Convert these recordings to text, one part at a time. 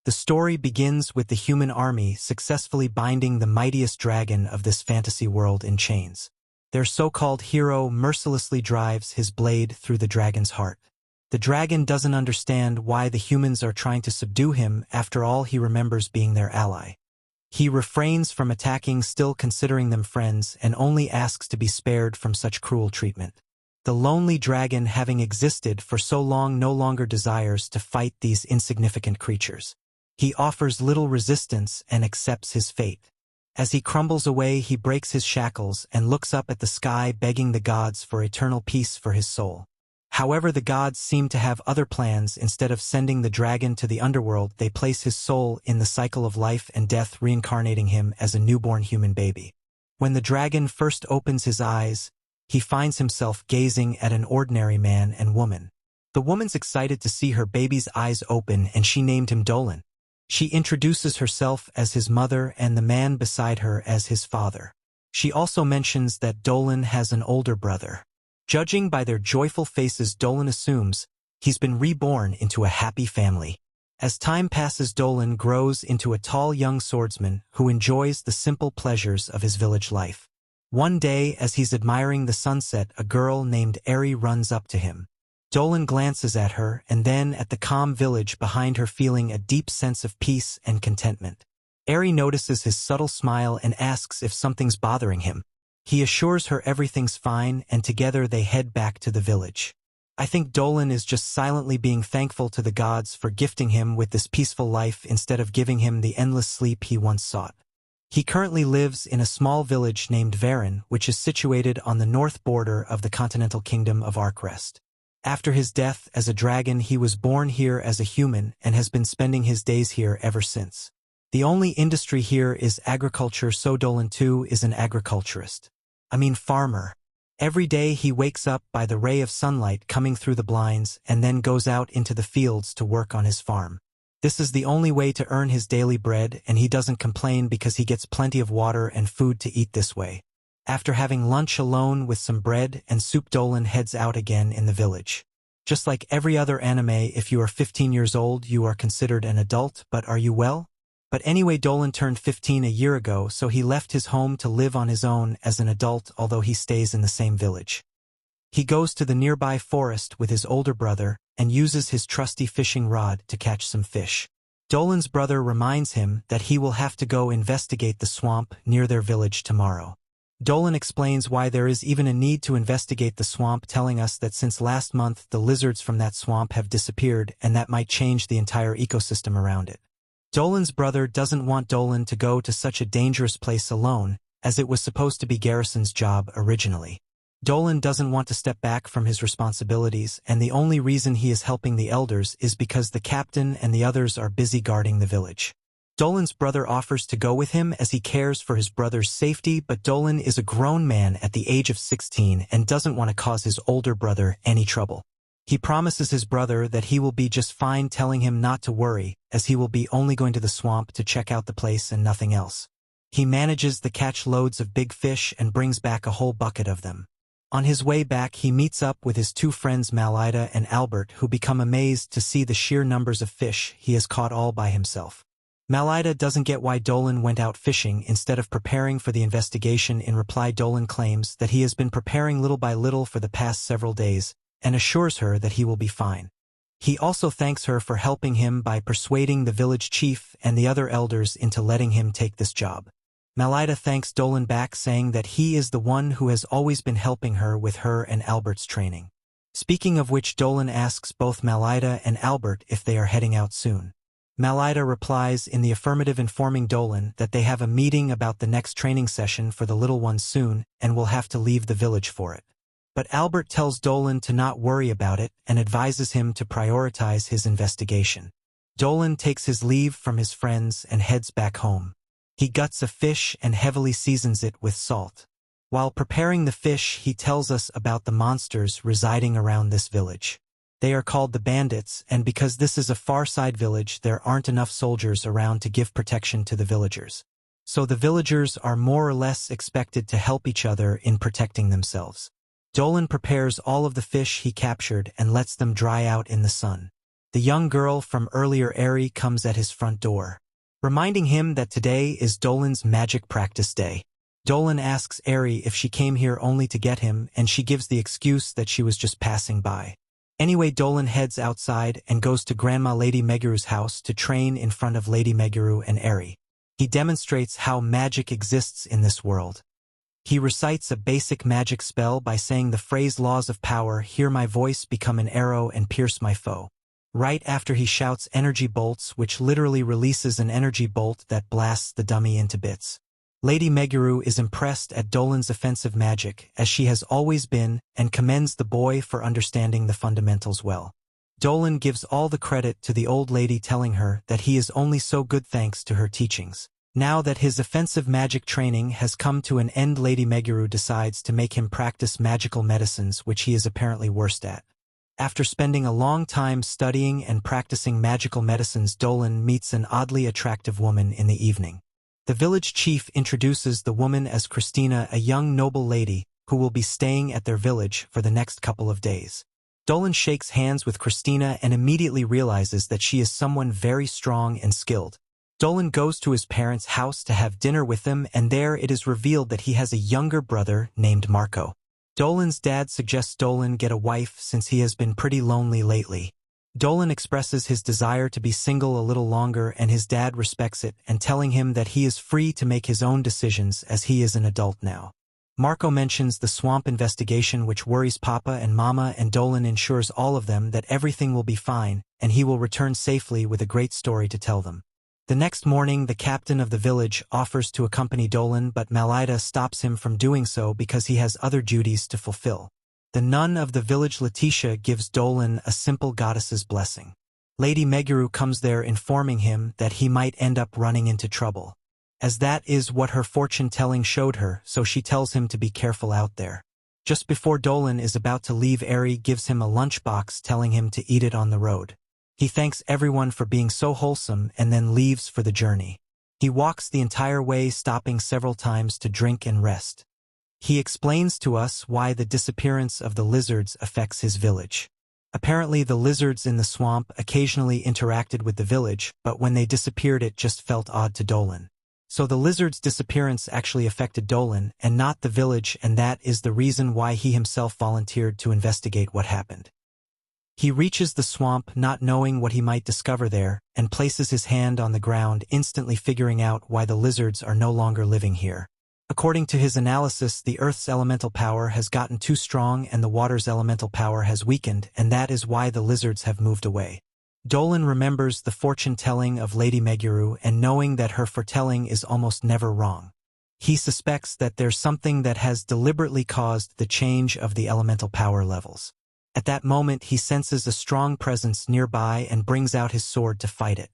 The story begins with the human army successfully binding the mightiest dragon of this fantasy world in chains. Their so-called hero mercilessly drives his blade through the dragon's heart. The dragon doesn't understand why the humans are trying to subdue him. After all, he remembers being their ally. He refrains from attacking, still considering them friends, and only asks to be spared from such cruel treatment. The lonely dragon, having existed for so long, no longer desires to fight these insignificant creatures. He offers little resistance and accepts his fate. As he crumbles away, he breaks his shackles and looks up at the sky, begging the gods for eternal peace for his soul. However, the gods seem to have other plans. Instead of sending the dragon to the underworld, they place his soul in the cycle of life and death, reincarnating him as a newborn human baby. When the dragon first opens his eyes, he finds himself gazing at an ordinary man and woman. The woman's excited to see her baby's eyes open, and she named him Dolan. She introduces herself as his mother and the man beside her as his father. She also mentions that Dolan has an older brother. Judging by their joyful faces, Dolan assumes he's been reborn into a happy family. As time passes, Dolan grows into a tall young swordsman who enjoys the simple pleasures of his village life. One day, as he's admiring the sunset, a girl named Eri runs up to him. Dolan glances at her and then at the calm village behind her, feeling a deep sense of peace and contentment. Eri notices his subtle smile and asks if something's bothering him. He assures her everything's fine, and together they head back to the village. I think Dolan is just silently being thankful to the gods for gifting him with this peaceful life instead of giving him the endless sleep he once sought. He currently lives in a small village named Verun, which is situated on the north border of the continental kingdom of Arcrest. After his death as a dragon, he was born here as a human and has been spending his days here ever since. The only industry here is agriculture, so Dolan too is an agriculturist. Farmer. Every day he wakes up by the ray of sunlight coming through the blinds and then goes out into the fields to work on his farm. This is the only way to earn his daily bread, and he doesn't complain because he gets plenty of water and food to eat this way. After having lunch alone with some bread and soup, Dolan heads out again in the village. Just like every other anime, if you are 15 years old, you are considered an adult, but are you well? But anyway, Dolan turned 15 a year ago, so he left his home to live on his own as an adult, although he stays in the same village. He goes to the nearby forest with his older brother and uses his trusty fishing rod to catch some fish. Dolan's brother reminds him that he will have to go investigate the swamp near their village tomorrow. Dolan explains why there is even a need to investigate the swamp, telling us that since last month the lizards from that swamp have disappeared, and that might change the entire ecosystem around it. Dolan's brother doesn't want Dolan to go to such a dangerous place alone, as it was supposed to be Garrison's job originally. Dolan doesn't want to step back from his responsibilities, and the only reason he is helping the elders is because the captain and the others are busy guarding the village. Dolan's brother offers to go with him as he cares for his brother's safety, but Dolan is a grown man at the age of 16 and doesn't want to cause his older brother any trouble. He promises his brother that he will be just fine, telling him not to worry, as he will be only going to the swamp to check out the place and nothing else. He manages to catch loads of big fish and brings back a whole bucket of them. On his way back, he meets up with his two friends Malida and Albert, who become amazed to see the sheer numbers of fish he has caught all by himself. Malida doesn't get why Dolan went out fishing instead of preparing for the investigation. In reply, Dolan claims that he has been preparing little by little for the past several days, and assures her that he will be fine. He also thanks her for helping him by persuading the village chief and the other elders into letting him take this job. Malida thanks Dolan back, saying that he is the one who has always been helping her with her and Albert's training. Speaking of which, Dolan asks both Malida and Albert if they are heading out soon. Malida replies in the affirmative, informing Dolan that they have a meeting about the next training session for the little ones soon and will have to leave the village for it. But Albert tells Dolan to not worry about it and advises him to prioritize his investigation. Dolan takes his leave from his friends and heads back home. He guts a fish and heavily seasons it with salt. While preparing the fish, he tells us about the monsters residing around this village. They are called the bandits, and because this is a far-side village, there aren't enough soldiers around to give protection to the villagers. So the villagers are more or less expected to help each other in protecting themselves. Dolan prepares all of the fish he captured and lets them dry out in the sun. The young girl from earlier Eri comes at his front door, reminding him that today is Dolan's magic practice day. Dolan asks Eri if she came here only to get him, and she gives the excuse that she was just passing by. Anyway, Dolan heads outside and goes to Grandma Lady Meguru's house to train in front of Lady Meguru and Eri. He demonstrates how magic exists in this world. He recites a basic magic spell by saying the phrase "Laws of Power, hear my voice, become an arrow and pierce my foe." Right after he shouts energy bolts, which literally releases an energy bolt that blasts the dummy into bits. Lady Meguru is impressed at Dolan's offensive magic, as she has always been, and commends the boy for understanding the fundamentals well. Dolan gives all the credit to the old lady, telling her that he is only so good thanks to her teachings. Now that his offensive magic training has come to an end, Lady Meguru decides to make him practice magical medicines, which he is apparently worst at. After spending a long time studying and practicing magical medicines, Dolan meets an oddly attractive woman in the evening. The village chief introduces the woman as Christina, a young noble lady who will be staying at their village for the next couple of days. Dolan shakes hands with Christina and immediately realizes that she is someone very strong and skilled. Dolan goes to his parents' house to have dinner with them, and there it is revealed that he has a younger brother named Marco. Dolan's dad suggests Dolan get a wife since he has been pretty lonely lately. Dolan expresses his desire to be single a little longer, and his dad respects it and telling him that he is free to make his own decisions as he is an adult now. Marco mentions the swamp investigation, which worries Papa and Mama, and Dolan ensures all of them that everything will be fine and he will return safely with a great story to tell them. The next morning, the captain of the village offers to accompany Dolan, but Malida stops him from doing so because he has other duties to fulfill. The nun of the village, Letitia, gives Dolan a simple goddess's blessing. Lady Meguru comes there, informing him that he might end up running into trouble, as that is what her fortune-telling showed her, so she tells him to be careful out there. Just before Dolan is about to leave, Eri gives him a lunchbox, telling him to eat it on the road. He thanks everyone for being so wholesome and then leaves for the journey. He walks the entire way, stopping several times to drink and rest. He explains to us why the disappearance of the lizards affects his village. Apparently, the lizards in the swamp occasionally interacted with the village, but when they disappeared it just felt odd to Dolan. So the lizard's disappearance actually affected Dolan and not the village, and that is the reason why he himself volunteered to investigate what happened. He reaches the swamp not knowing what he might discover there, and places his hand on the ground, instantly figuring out why the lizards are no longer living here. According to his analysis, the Earth's elemental power has gotten too strong and the water's elemental power has weakened, and that is why the lizards have moved away. Dolan remembers the fortune-telling of Lady Meguru, and knowing that her foretelling is almost never wrong. He suspects that there's something that has deliberately caused the change of the elemental power levels. At that moment, he senses a strong presence nearby and brings out his sword to fight it.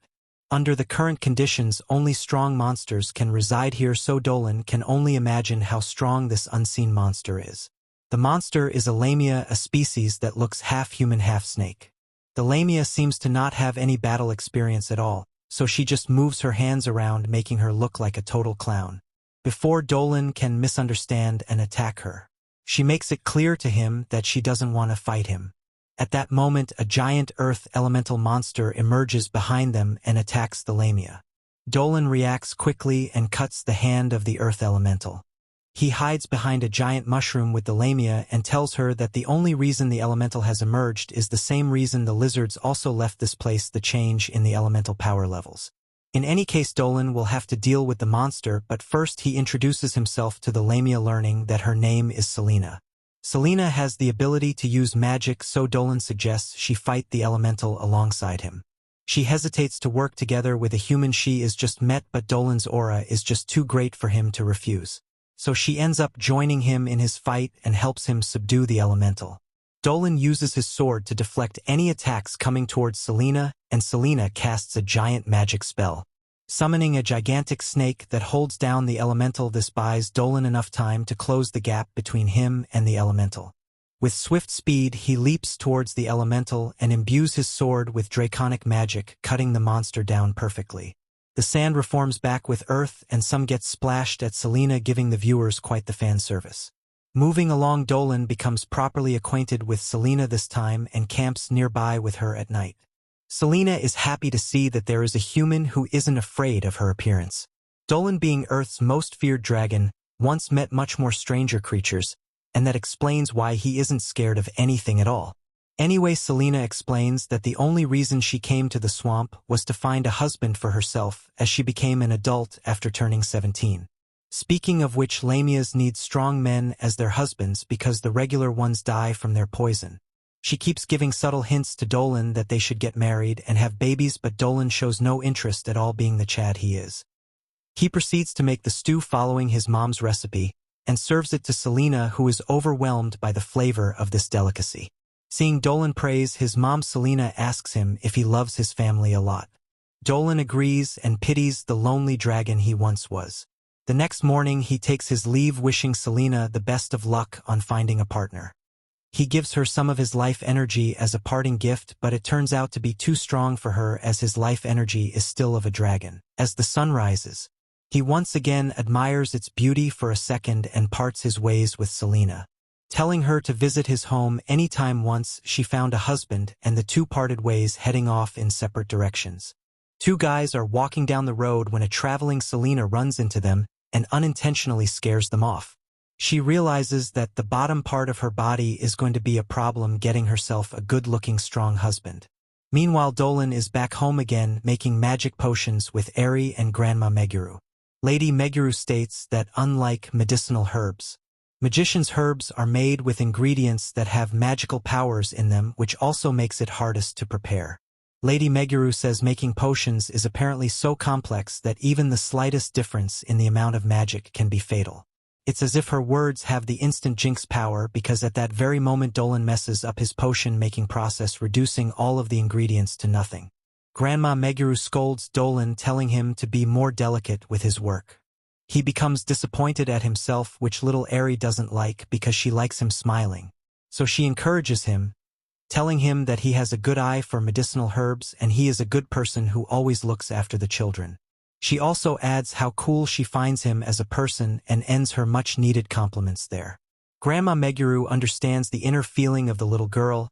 Under the current conditions, only strong monsters can reside here, so Dolan can only imagine how strong this unseen monster is. The monster is a Lamia, a species that looks half human, half snake. The Lamia seems to not have any battle experience at all, so she just moves her hands around, making her look like a total clown. Before Dolan can misunderstand and attack her, she makes it clear to him that she doesn't want to fight him. At that moment, a giant earth elemental monster emerges behind them and attacks the Lamia. Dolan reacts quickly and cuts the hand of the earth elemental. He hides behind a giant mushroom with the Lamia and tells her that the only reason the elemental has emerged is the same reason the lizards also left this place: the change in the elemental power levels. In any case, Dolan will have to deal with the monster, but first he introduces himself to the Lamia, learning that her name is Celina. Celina has the ability to use magic, so Dolan suggests she fight the elemental alongside him. She hesitates to work together with a human she is just met, but Dolan's aura is just too great for him to refuse. So she ends up joining him in his fight and helps him subdue the elemental. Dolan uses his sword to deflect any attacks coming towards Celina, and Celina casts a giant magic spell, summoning a gigantic snake that holds down the elemental. This buys Dolan enough time to close the gap between him and the elemental. With swift speed, he leaps towards the elemental and imbues his sword with draconic magic, cutting the monster down perfectly. The sand reforms back with earth, and some gets splashed at Celina, giving the viewers quite the fan service. Moving along, Dolan becomes properly acquainted with Celina this time and camps nearby with her at night. Celina is happy to see that there is a human who isn't afraid of her appearance. Dolan, being Earth's most feared dragon, once met much more stranger creatures, and that explains why he isn't scared of anything at all. Anyway, Celina explains that the only reason she came to the swamp was to find a husband for herself as she became an adult after turning 17. Speaking of which, Lamias need strong men as their husbands because the regular ones die from their poison. She keeps giving subtle hints to Dolan that they should get married and have babies, but Dolan shows no interest at all, being the Chad he is. He proceeds to make the stew following his mom's recipe and serves it to Celina, who is overwhelmed by the flavor of this delicacy. Seeing Dolan praise his mom, Celina asks him if he loves his family a lot. Dolan agrees and pities the lonely dragon he once was. The next morning he takes his leave, wishing Celina the best of luck on finding a partner. He gives her some of his life energy as a parting gift, but it turns out to be too strong for her as his life energy is still of a dragon. As the sun rises, he once again admires its beauty for a second and parts his ways with Celina, telling her to visit his home anytime once she found a husband, and the two parted ways, heading off in separate directions. Two guys are walking down the road when a traveling Celina runs into them and unintentionally scares them off. She realizes that the bottom part of her body is going to be a problem getting herself a good-looking, strong husband. Meanwhile, Dolan is back home again, making magic potions with Eri and Grandma Meguru. Lady Meguru states that unlike medicinal herbs, magicians' herbs are made with ingredients that have magical powers in them, which also makes it hardest to prepare. Lady Meguru says making potions is apparently so complex that even the slightest difference in the amount of magic can be fatal. It's as if her words have the instant jinx power, because at that very moment Dolan messes up his potion-making process, reducing all of the ingredients to nothing. Grandma Meguru scolds Dolan, telling him to be more delicate with his work. He becomes disappointed at himself, which little Eri doesn't like because she likes him smiling. So she encourages him, telling him that he has a good eye for medicinal herbs and he is a good person who always looks after the children. She also adds how cool she finds him as a person and ends her much-needed compliments there. Grandma Meguru understands the inner feeling of the little girl,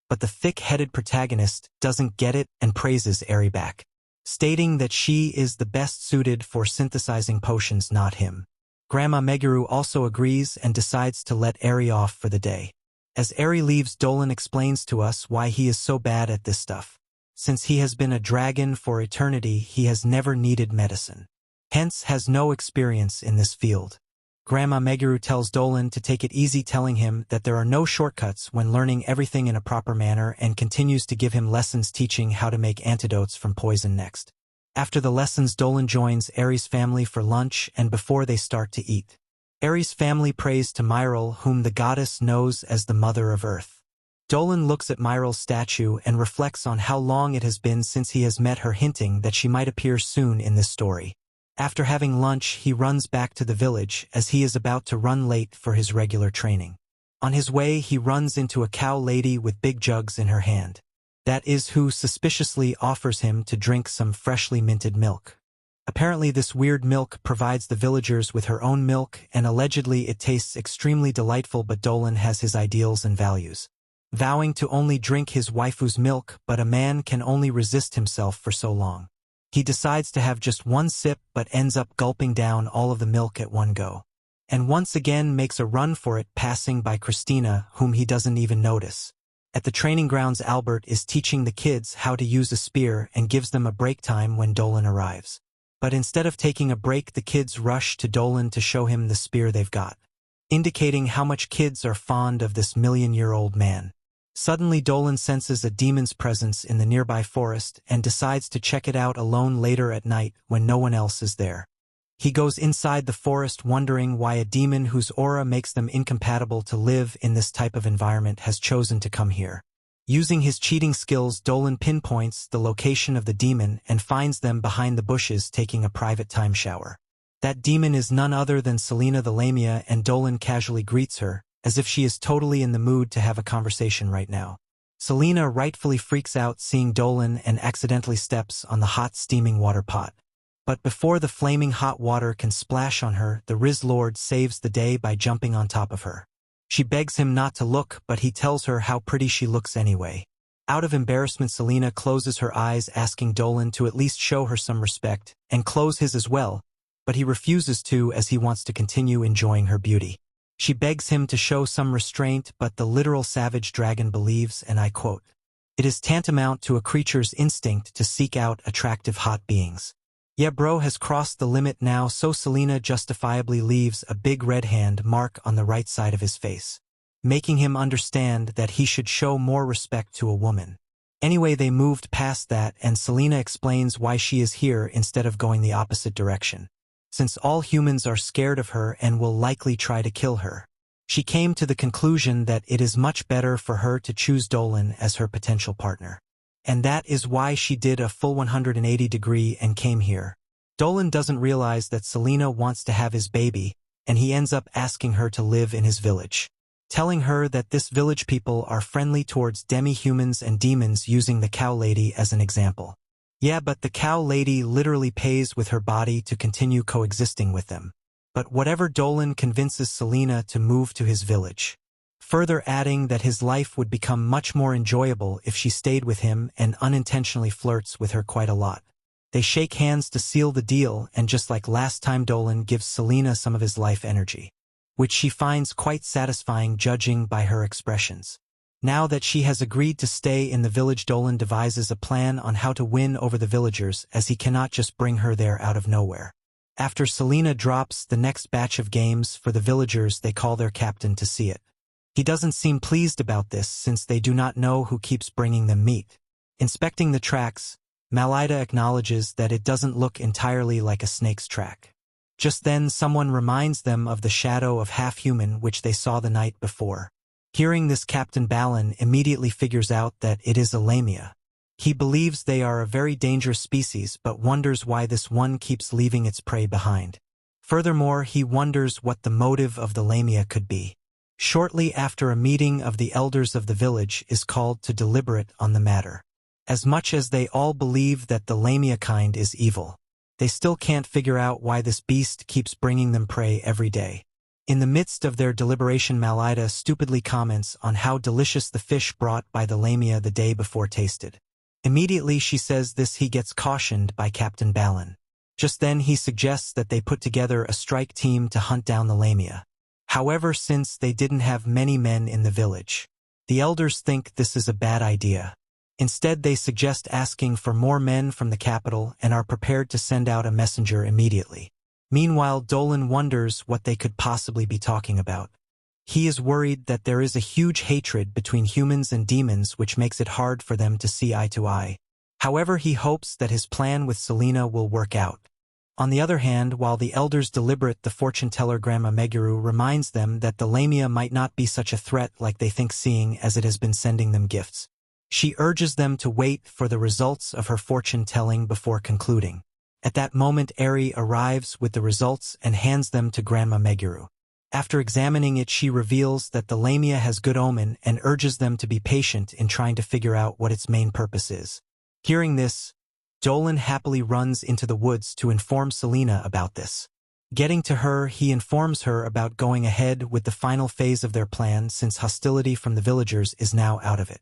but the thick-headed protagonist doesn't get it and praises Eri back, stating that she is the best suited for synthesizing potions, not him. Grandma Meguru also agrees and decides to let Eri off for the day. As Eri leaves, Dolan explains to us why he is so bad at this stuff. Since he has been a dragon for eternity, he has never needed medicine. Hence has no experience in this field. Grandma Meguru tells Dolan to take it easy, telling him that there are no shortcuts when learning everything in a proper manner, and continues to give him lessons teaching how to make antidotes from poison next. After the lessons, Dolan joins Eri's family for lunch, and before they start to eat, Eri's family prays to Myril, whom the goddess knows as the Mother of Earth. Dolan looks at Myril's statue and reflects on how long it has been since he has met her, hinting that she might appear soon in this story. After having lunch, he runs back to the village as he is about to run late for his regular training. On his way, he runs into a cow lady with big jugs in her hand. That is who suspiciously offers him to drink some freshly minted milk. Apparently this weird milk provides the villagers with her own milk, and allegedly it tastes extremely delightful, but Dolan has his ideals and values, vowing to only drink his waifu's milk, but a man can only resist himself for so long. He decides to have just one sip but ends up gulping down all of the milk at one go, and once again makes a run for it, passing by Christina, whom he doesn't even notice. At the training grounds, Albert is teaching the kids how to use a spear and gives them a break time when Dolan arrives. But instead of taking a break, the kids rush to Dolan to show him the spear they've got, indicating how much kids are fond of this million-year-old man. Suddenly, Dolan senses a demon's presence in the nearby forest and decides to check it out alone later at night when no one else is there. He goes inside the forest, wondering why a demon whose aura makes them incompatible to live in this type of environment has chosen to come here. Using his cheating skills, Dolan pinpoints the location of the demon and finds them behind the bushes taking a private time shower. That demon is none other than Celina the Lamia, and Dolan casually greets her, as if she is totally in the mood to have a conversation right now. Celina rightfully freaks out seeing Dolan and accidentally steps on the hot steaming water pot. But before the flaming hot water can splash on her, the Riz Lord saves the day by jumping on top of her. She begs him not to look, but he tells her how pretty she looks anyway. Out of embarrassment, Celina closes her eyes, asking Dolan to at least show her some respect, and close his as well, but he refuses to as he wants to continue enjoying her beauty. She begs him to show some restraint, but the literal savage dragon believes, and I quote, "It is tantamount to a creature's instinct to seek out attractive hot beings. Yeah, bro has crossed the limit now," so Celina justifiably leaves a big red hand mark on the right side of his face, making him understand that he should show more respect to a woman. Anyway, they moved past that, and Celina explains why she is here instead of going the opposite direction. Since all humans are scared of her and will likely try to kill her, she came to the conclusion that it is much better for her to choose Dolan as her potential partner. And that is why she did a full 180-degree and came here. Dolan doesn't realize that Celina wants to have his baby, and he ends up asking her to live in his village, telling her that this village people are friendly towards demi-humans and demons, using the cow lady as an example. Yeah, but the cow lady literally pays with her body to continue coexisting with them. But whatever, Dolan convinces Celina to move to his village, further adding that his life would become much more enjoyable if she stayed with him, and unintentionally flirts with her quite a lot. They shake hands to seal the deal, and just like last time, Dolan gives Celina some of his life energy, which she finds quite satisfying judging by her expressions. Now that she has agreed to stay in the village, Dolan devises a plan on how to win over the villagers, as he cannot just bring her there out of nowhere. After Celina drops the next batch of games for the villagers, they call their captain to see it. He doesn't seem pleased about this, since they do not know who keeps bringing them meat. Inspecting the tracks, Malida acknowledges that it doesn't look entirely like a snake's track. Just then, someone reminds them of the shadow of half-human which they saw the night before. Hearing this, Captain Dolan immediately figures out that it is a Lamia. He believes they are a very dangerous species, but wonders why this one keeps leaving its prey behind. Furthermore, he wonders what the motive of the Lamia could be. Shortly after, a meeting of the elders of the village is called to deliberate on the matter. As much as they all believe that the Lamia kind is evil, they still can't figure out why this beast keeps bringing them prey every day. In the midst of their deliberation, Malida stupidly comments on how delicious the fish brought by the Lamia the day before tasted. Immediately she says this, he gets cautioned by Captain Dolan. Just then he suggests that they put together a strike team to hunt down the Lamia. However, since they didn't have many men in the village, the elders think this is a bad idea. Instead, they suggest asking for more men from the capital and are prepared to send out a messenger immediately. Meanwhile, Dolan wonders what they could possibly be talking about. He is worried that there is a huge hatred between humans and demons, which makes it hard for them to see eye to eye. However, he hopes that his plan with Celina will work out. On the other hand, while the elders deliberate, the fortune-teller Grandma Meguru reminds them that the Lamia might not be such a threat like they think, seeing as it has been sending them gifts. She urges them to wait for the results of her fortune-telling before concluding. At that moment, Eri arrives with the results and hands them to Grandma Meguru. After examining it, she reveals that the Lamia has good omen and urges them to be patient in trying to figure out what its main purpose is. Hearing this, Dolan happily runs into the woods to inform Celina about this. Getting to her, he informs her about going ahead with the final phase of their plan, since hostility from the villagers is now out of it.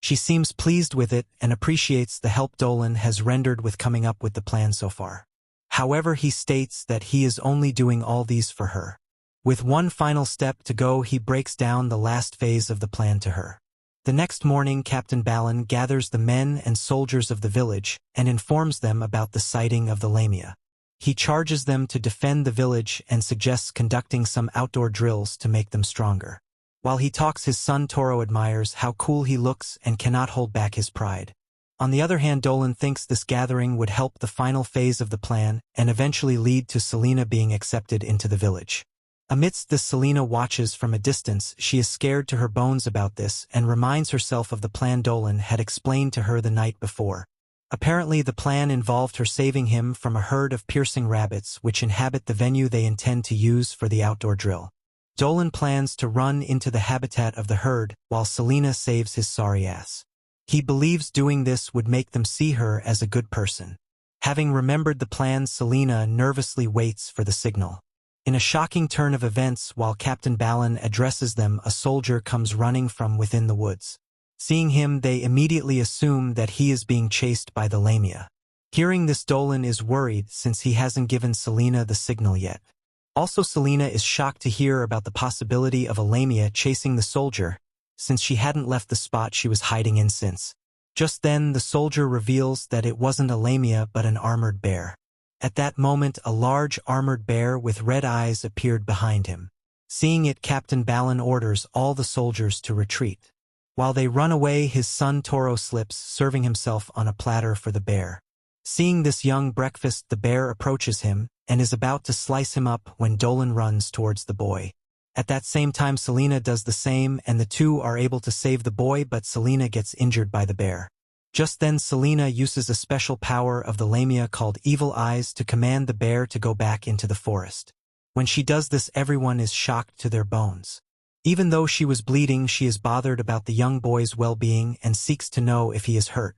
She seems pleased with it and appreciates the help Dolan has rendered with coming up with the plan so far. However, he states that he is only doing all these for her. With one final step to go, he breaks down the last phase of the plan to her. The next morning, Captain Dolan gathers the men and soldiers of the village and informs them about the sighting of the Lamia. He charges them to defend the village and suggests conducting some outdoor drills to make them stronger. While he talks, his son Toro admires how cool he looks and cannot hold back his pride. On the other hand, Dolan thinks this gathering would help the final phase of the plan and eventually lead to Celina being accepted into the village. Amidst this, Celina watches from a distance. She is scared to her bones about this and reminds herself of the plan Dolan had explained to her the night before. Apparently, the plan involved her saving him from a herd of piercing rabbits which inhabit the venue they intend to use for the outdoor drill. Dolan plans to run into the habitat of the herd while Celina saves his sorry ass. He believes doing this would make them see her as a good person. Having remembered the plan, Celina nervously waits for the signal. In a shocking turn of events, while Captain Dolan addresses them, a soldier comes running from within the woods. Seeing him, they immediately assume that he is being chased by the Lamia. Hearing this, Dolan is worried since he hasn't given Celina the signal yet. Also, Celina is shocked to hear about the possibility of a Lamia chasing the soldier, since she hadn't left the spot she was hiding in since. Just then, the soldier reveals that it wasn't a Lamia but an armored bear. At that moment, a large armored bear with red eyes appeared behind him. Seeing it, Captain Balin orders all the soldiers to retreat. While they run away, his son Toro slips, serving himself on a platter for the bear. Seeing this young breakfast, the bear approaches him and is about to slice him up when Dolan runs towards the boy. At that same time, Celina does the same and the two are able to save the boy, but Celina gets injured by the bear. Just then, Celina uses a special power of the Lamia called Evil Eyes to command the bear to go back into the forest. When she does this, everyone is shocked to their bones. Even though she was bleeding, she is bothered about the young boy's well-being and seeks to know if he is hurt.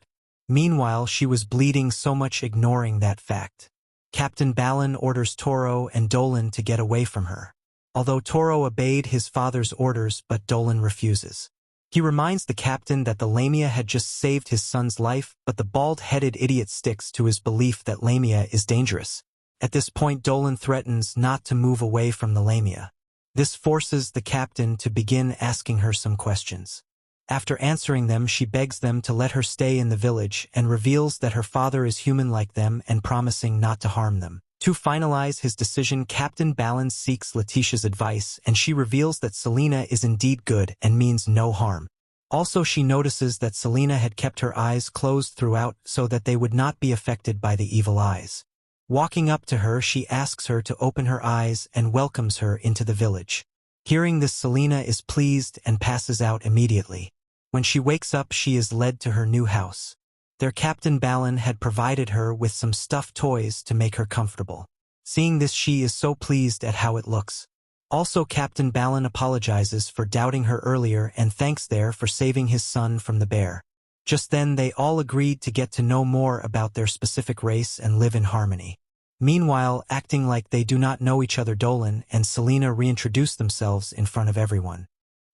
Meanwhile, she was bleeding so much, ignoring that fact. Captain Balin orders Toro and Dolan to get away from her. Although Toro obeyed his father's orders, but Dolan refuses. He reminds the captain that the Lamia had just saved his son's life, but the bald-headed idiot sticks to his belief that Lamia is dangerous. At this point, Dolan threatens not to move away from the Lamia. This forces the captain to begin asking her some questions. After answering them, she begs them to let her stay in the village and reveals that her father is human like them and promising not to harm them. To finalize his decision, Captain Balin seeks Letitia's advice, and she reveals that Celina is indeed good and means no harm. Also, she notices that Celina had kept her eyes closed throughout so that they would not be affected by the evil eyes. Walking up to her, she asks her to open her eyes and welcomes her into the village. Hearing this, Celina is pleased and passes out immediately. When she wakes up, she is led to her new house. Their Captain Balin had provided her with some stuffed toys to make her comfortable. Seeing this, she is so pleased at how it looks. Also, Captain Balin apologizes for doubting her earlier and thanks her for saving his son from the bear. Just then, they all agreed to get to know more about their specific race and live in harmony. Meanwhile, acting like they do not know each other, Dolan and Celina reintroduce themselves in front of everyone.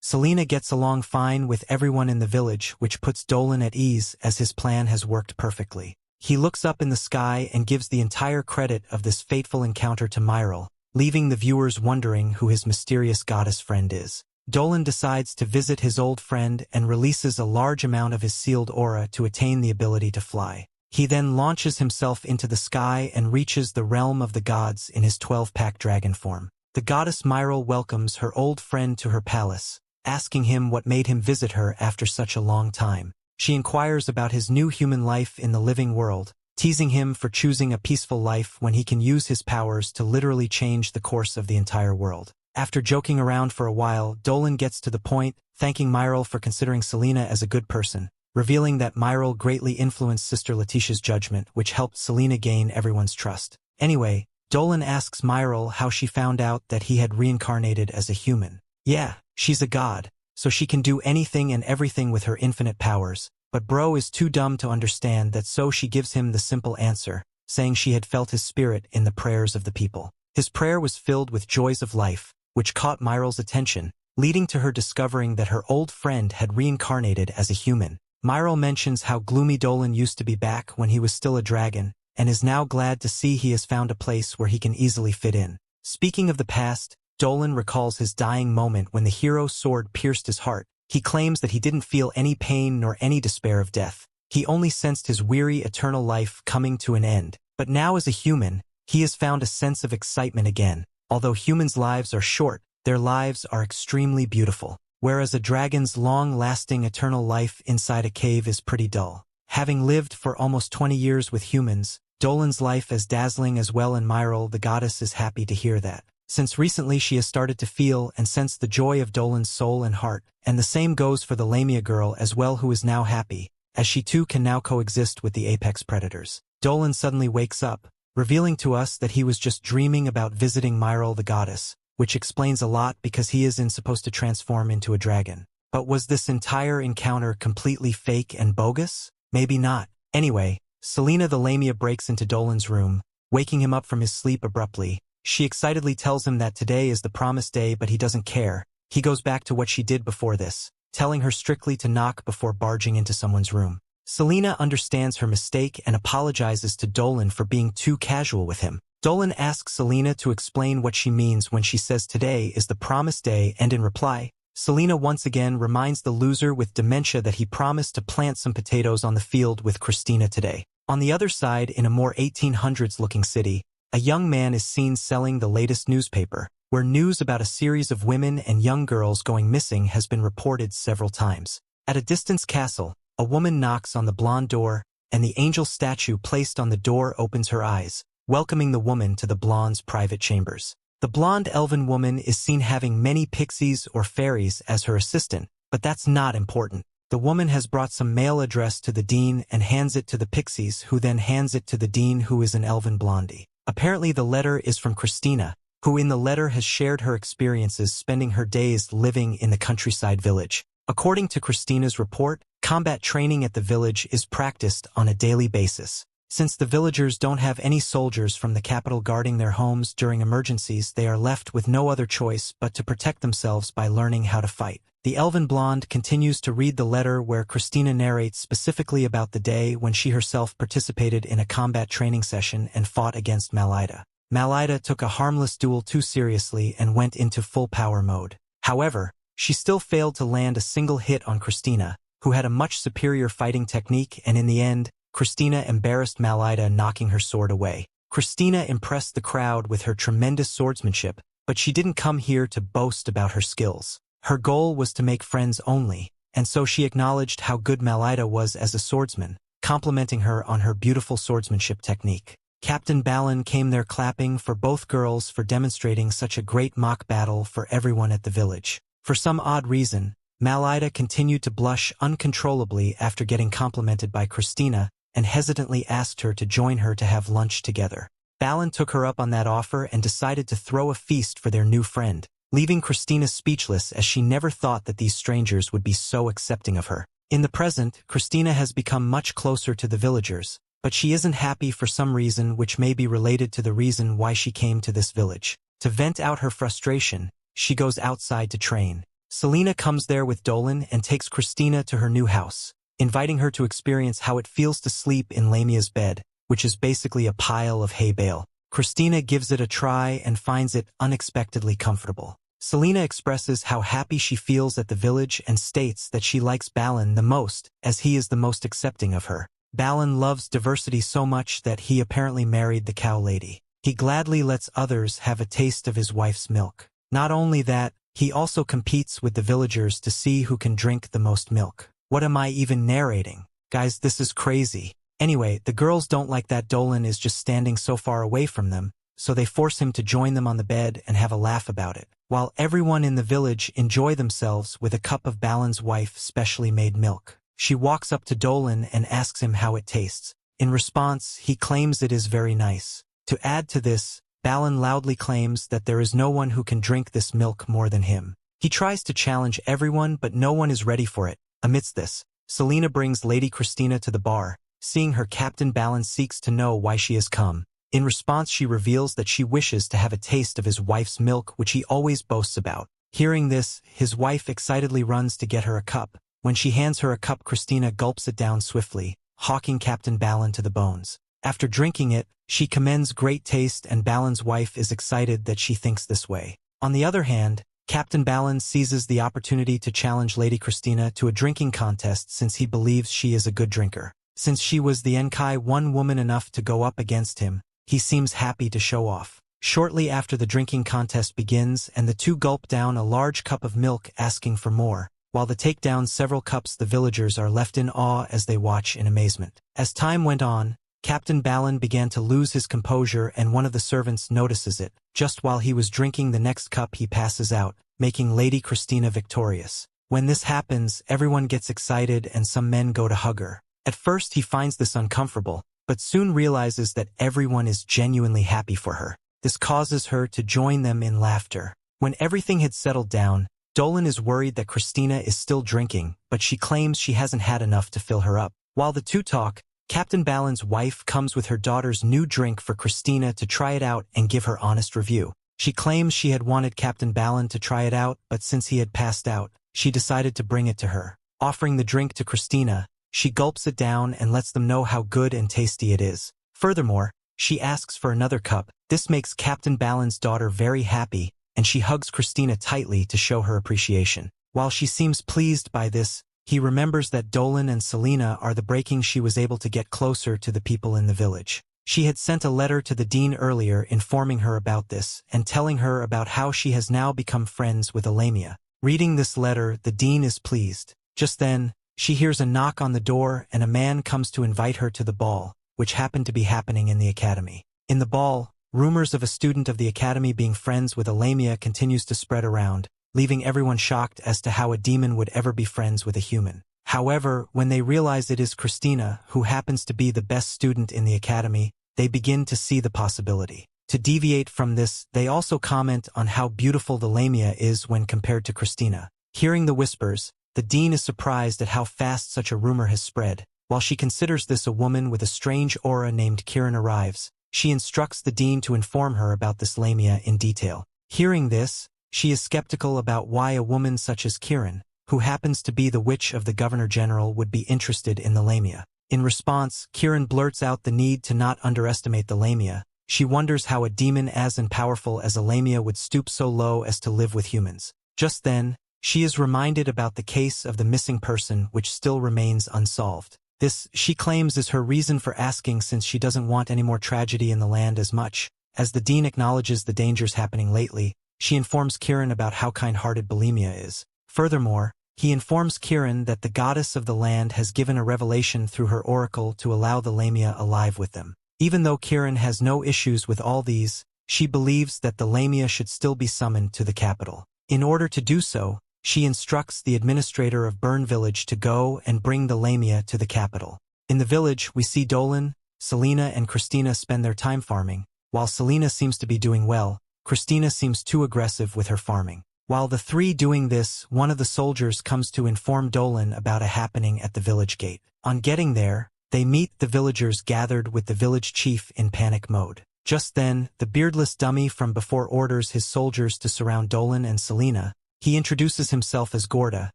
Celina gets along fine with everyone in the village, which puts Dolan at ease as his plan has worked perfectly. He looks up in the sky and gives the entire credit of this fateful encounter to Myril, leaving the viewers wondering who his mysterious goddess friend is. Dolan decides to visit his old friend and releases a large amount of his sealed aura to attain the ability to fly. He then launches himself into the sky and reaches the realm of the gods in his 12-pack dragon form. The goddess Myril welcomes her old friend to her palace, asking him what made him visit her after such a long time. She inquires about his new human life in the living world, teasing him for choosing a peaceful life when he can use his powers to literally change the course of the entire world. After joking around for a while, Dolan gets to the point, thanking Myril for considering Celina as a good person, revealing that Myril greatly influenced Sister Letitia's judgment, which helped Celina gain everyone's trust. Anyway, Dolan asks Myril how she found out that he had reincarnated as a human. Yeah, she's a god, so she can do anything and everything with her infinite powers, but bro is too dumb to understand that, so she gives him the simple answer, saying she had felt his spirit in the prayers of the people. His prayer was filled with joys of life, which caught Myril's attention, leading to her discovering that her old friend had reincarnated as a human. Myril mentions how gloomy Dolan used to be back when he was still a dragon, and is now glad to see he has found a place where he can easily fit in. Speaking of the past, Dolan recalls his dying moment when the hero's sword pierced his heart. He claims that he didn't feel any pain nor any despair of death. He only sensed his weary eternal life coming to an end. But now, as a human, he has found a sense of excitement again. Although humans' lives are short, their lives are extremely beautiful. Whereas a dragon's long-lasting eternal life inside a cave is pretty dull. Having lived for almost 20 years with humans, Dolan's life is dazzling as well, and Myril, the goddess, is happy to hear that, since recently she has started to feel and sense the joy of Dolan's soul and heart, and the same goes for the Lamia girl as well, who is now happy, as she too can now coexist with the apex predators. Dolan suddenly wakes up, revealing to us that he was just dreaming about visiting Myril, the goddess, which explains a lot because he isn't supposed to transform into a dragon. But was this entire encounter completely fake and bogus? Maybe not. Anyway, Celina the Lamia breaks into Dolan's room, waking him up from his sleep abruptly. She excitedly tells him that today is the promised day, but he doesn't care. He goes back to what she did before this. telling her strictly to knock before barging into someone's room. Celina understands her mistake and apologizes to Dolan for being too casual with him. Dolan asks Celina to explain what she means when she says today is the promised day, and in reply, Celina once again reminds the loser with dementia that he promised to plant some potatoes on the field with Christina today. On the other side, in a more 1800s-looking city, a young man is seen selling the latest newspaper, where news about a series of women and young girls going missing has been reported several times. At a distant castle, a woman knocks on the blonde door, and the angel statue placed on the door opens her eyes, welcoming the woman to the blonde's private chambers. The blonde elven woman is seen having many pixies or fairies as her assistant, but that's not important. The woman has brought some mail addressed to the dean and hands it to the pixies, who then hands it to the dean, who is an elven blondie. Apparently the letter is from Christina, who in the letter has shared her experiences spending her days living in the countryside village. According to Christina's report, combat training at the village is practiced on a daily basis. Since the villagers don't have any soldiers from the capital guarding their homes during emergencies, they are left with no other choice but to protect themselves by learning how to fight. The elven blonde continues to read the letter where Christina narrates specifically about the day when she herself participated in a combat training session and fought against Malida. Malida took a harmless duel too seriously and went into full power mode. However, she still failed to land a single hit on Christina, who had a much superior fighting technique, and in the end, Christina embarrassed Malida, knocking her sword away. Christina impressed the crowd with her tremendous swordsmanship, but she didn't come here to boast about her skills. Her goal was to make friends only, and so she acknowledged how good Malida was as a swordsman, complimenting her on her beautiful swordsmanship technique. Captain Dolan came there clapping for both girls for demonstrating such a great mock battle for everyone at the village. For some odd reason, Malida continued to blush uncontrollably after getting complimented by Christina, and hesitantly asked her to join her to have lunch together. Dolan took her up on that offer and decided to throw a feast for their new friend, leaving Christina speechless, as she never thought that these strangers would be so accepting of her. In the present, Christina has become much closer to the villagers, but she isn't happy for some reason which may be related to the reason why she came to this village. To vent out her frustration, she goes outside to train. Celina comes there with Dolan and takes Christina to her new house, inviting her to experience how it feels to sleep in Lamia's bed, which is basically a pile of hay bale. Christina gives it a try and finds it unexpectedly comfortable. Celina expresses how happy she feels at the village and states that she likes Dolan the most, as he is the most accepting of her. Dolan loves diversity so much that he apparently married the cow lady. He gladly lets others have a taste of his wife's milk. Not only that, he also competes with the villagers to see who can drink the most milk. What am I even narrating? Guys, this is crazy. Anyway, the girls don't like that Dolan is just standing so far away from them, so they force him to join them on the bed and have a laugh about it, while everyone in the village enjoy themselves with a cup of Dolan's wife's specially made milk. She walks up to Dolan and asks him how it tastes. In response, he claims it is very nice. To add to this, Dolan loudly claims that there is no one who can drink this milk more than him. He tries to challenge everyone, but no one is ready for it. Amidst this, Celina brings Lady Christina to the bar. Seeing her, Captain Dolan seeks to know why she has come. In response, she reveals that she wishes to have a taste of his wife's milk, which he always boasts about. Hearing this, his wife excitedly runs to get her a cup. When she hands her a cup, Christina gulps it down swiftly, hawking Captain Dolan to the bones. After drinking it, she commends great taste, and Dolan's wife is excited that she thinks this way. On the other hand, Captain Dolan seizes the opportunity to challenge Lady Christina to a drinking contest since he believes she is a good drinker. Since she was the one woman enough to go up against him, he seems happy to show off. Shortly after the drinking contest begins and the two gulp down a large cup of milk, asking for more. While they take down several cups, the villagers are left in awe as they watch in amazement. As time went on, Captain Dolan began to lose his composure, and one of the servants notices it. Just while he was drinking the next cup, he passes out, making Lady Christina victorious. When this happens, everyone gets excited and some men go to hug her. At first he finds this uncomfortable, but soon realizes that everyone is genuinely happy for her. This causes her to join them in laughter. When everything had settled down, Dolan is worried that Christina is still drinking, but she claims she hasn't had enough to fill her up. While the two talk, Captain Dolan's wife comes with her daughter's new drink for Christina to try it out and give her honest review. She claims she had wanted Captain Dolan to try it out, but since he had passed out, she decided to bring it to her. Offering the drink to Christina, she gulps it down and lets them know how good and tasty it is. Furthermore, she asks for another cup. This makes Captain Balin's daughter very happy, and she hugs Christina tightly to show her appreciation. While she seems pleased by this, he remembers that Dolan and Celina are the breaking she was able to get closer to the people in the village. She had sent a letter to the dean earlier informing her about this and telling her about how she has now become friends with Lamia. Reading this letter, the dean is pleased. Just then, she hears a knock on the door and a man comes to invite her to the ball, which happened to be happening in the academy. In the ball, rumors of a student of the academy being friends with Lamia continues to spread around, leaving everyone shocked as to how a demon would ever be friends with a human. However, when they realize it is Christina, who happens to be the best student in the academy, they begin to see the possibility. To deviate from this, they also comment on how beautiful the Lamia is when compared to Christina. Hearing the whispers, the dean is surprised at how fast such a rumor has spread. While she considers this a woman with a strange aura named Kiran arrives, she instructs the dean to inform her about this Lamia in detail. Hearing this, she is skeptical about why a woman such as Kiran, who happens to be the witch of the Governor-General, would be interested in the Lamia. In response, Kiran blurts out the need to not underestimate the Lamia. She wonders how a demon as powerful as a Lamia would stoop so low as to live with humans. Just then, she is reminded about the case of the missing person which still remains unsolved. This, she claims, is her reason for asking, since she doesn't want any more tragedy in the land. As much as the dean acknowledges the dangers happening lately, she informs Kiran about how kind-hearted Lamia is. Furthermore, he informs Kiran that the goddess of the land has given a revelation through her oracle to allow the Lamia alive with them. Even though Kiran has no issues with all these, she believes that the Lamia should still be summoned to the capital. In order to do so, she instructs the administrator of Verun Village to go and bring the Lamia to the capital. In the village, we see Dolan, Celina and Christina spend their time farming. While Celina seems to be doing well, Christina seems too aggressive with her farming. While the three doing this, one of the soldiers comes to inform Dolan about a happening at the village gate. On getting there, they meet the villagers gathered with the village chief in panic mode. Just then, the beardless dummy from before orders his soldiers to surround Dolan and Celina. He introduces himself as Gorda,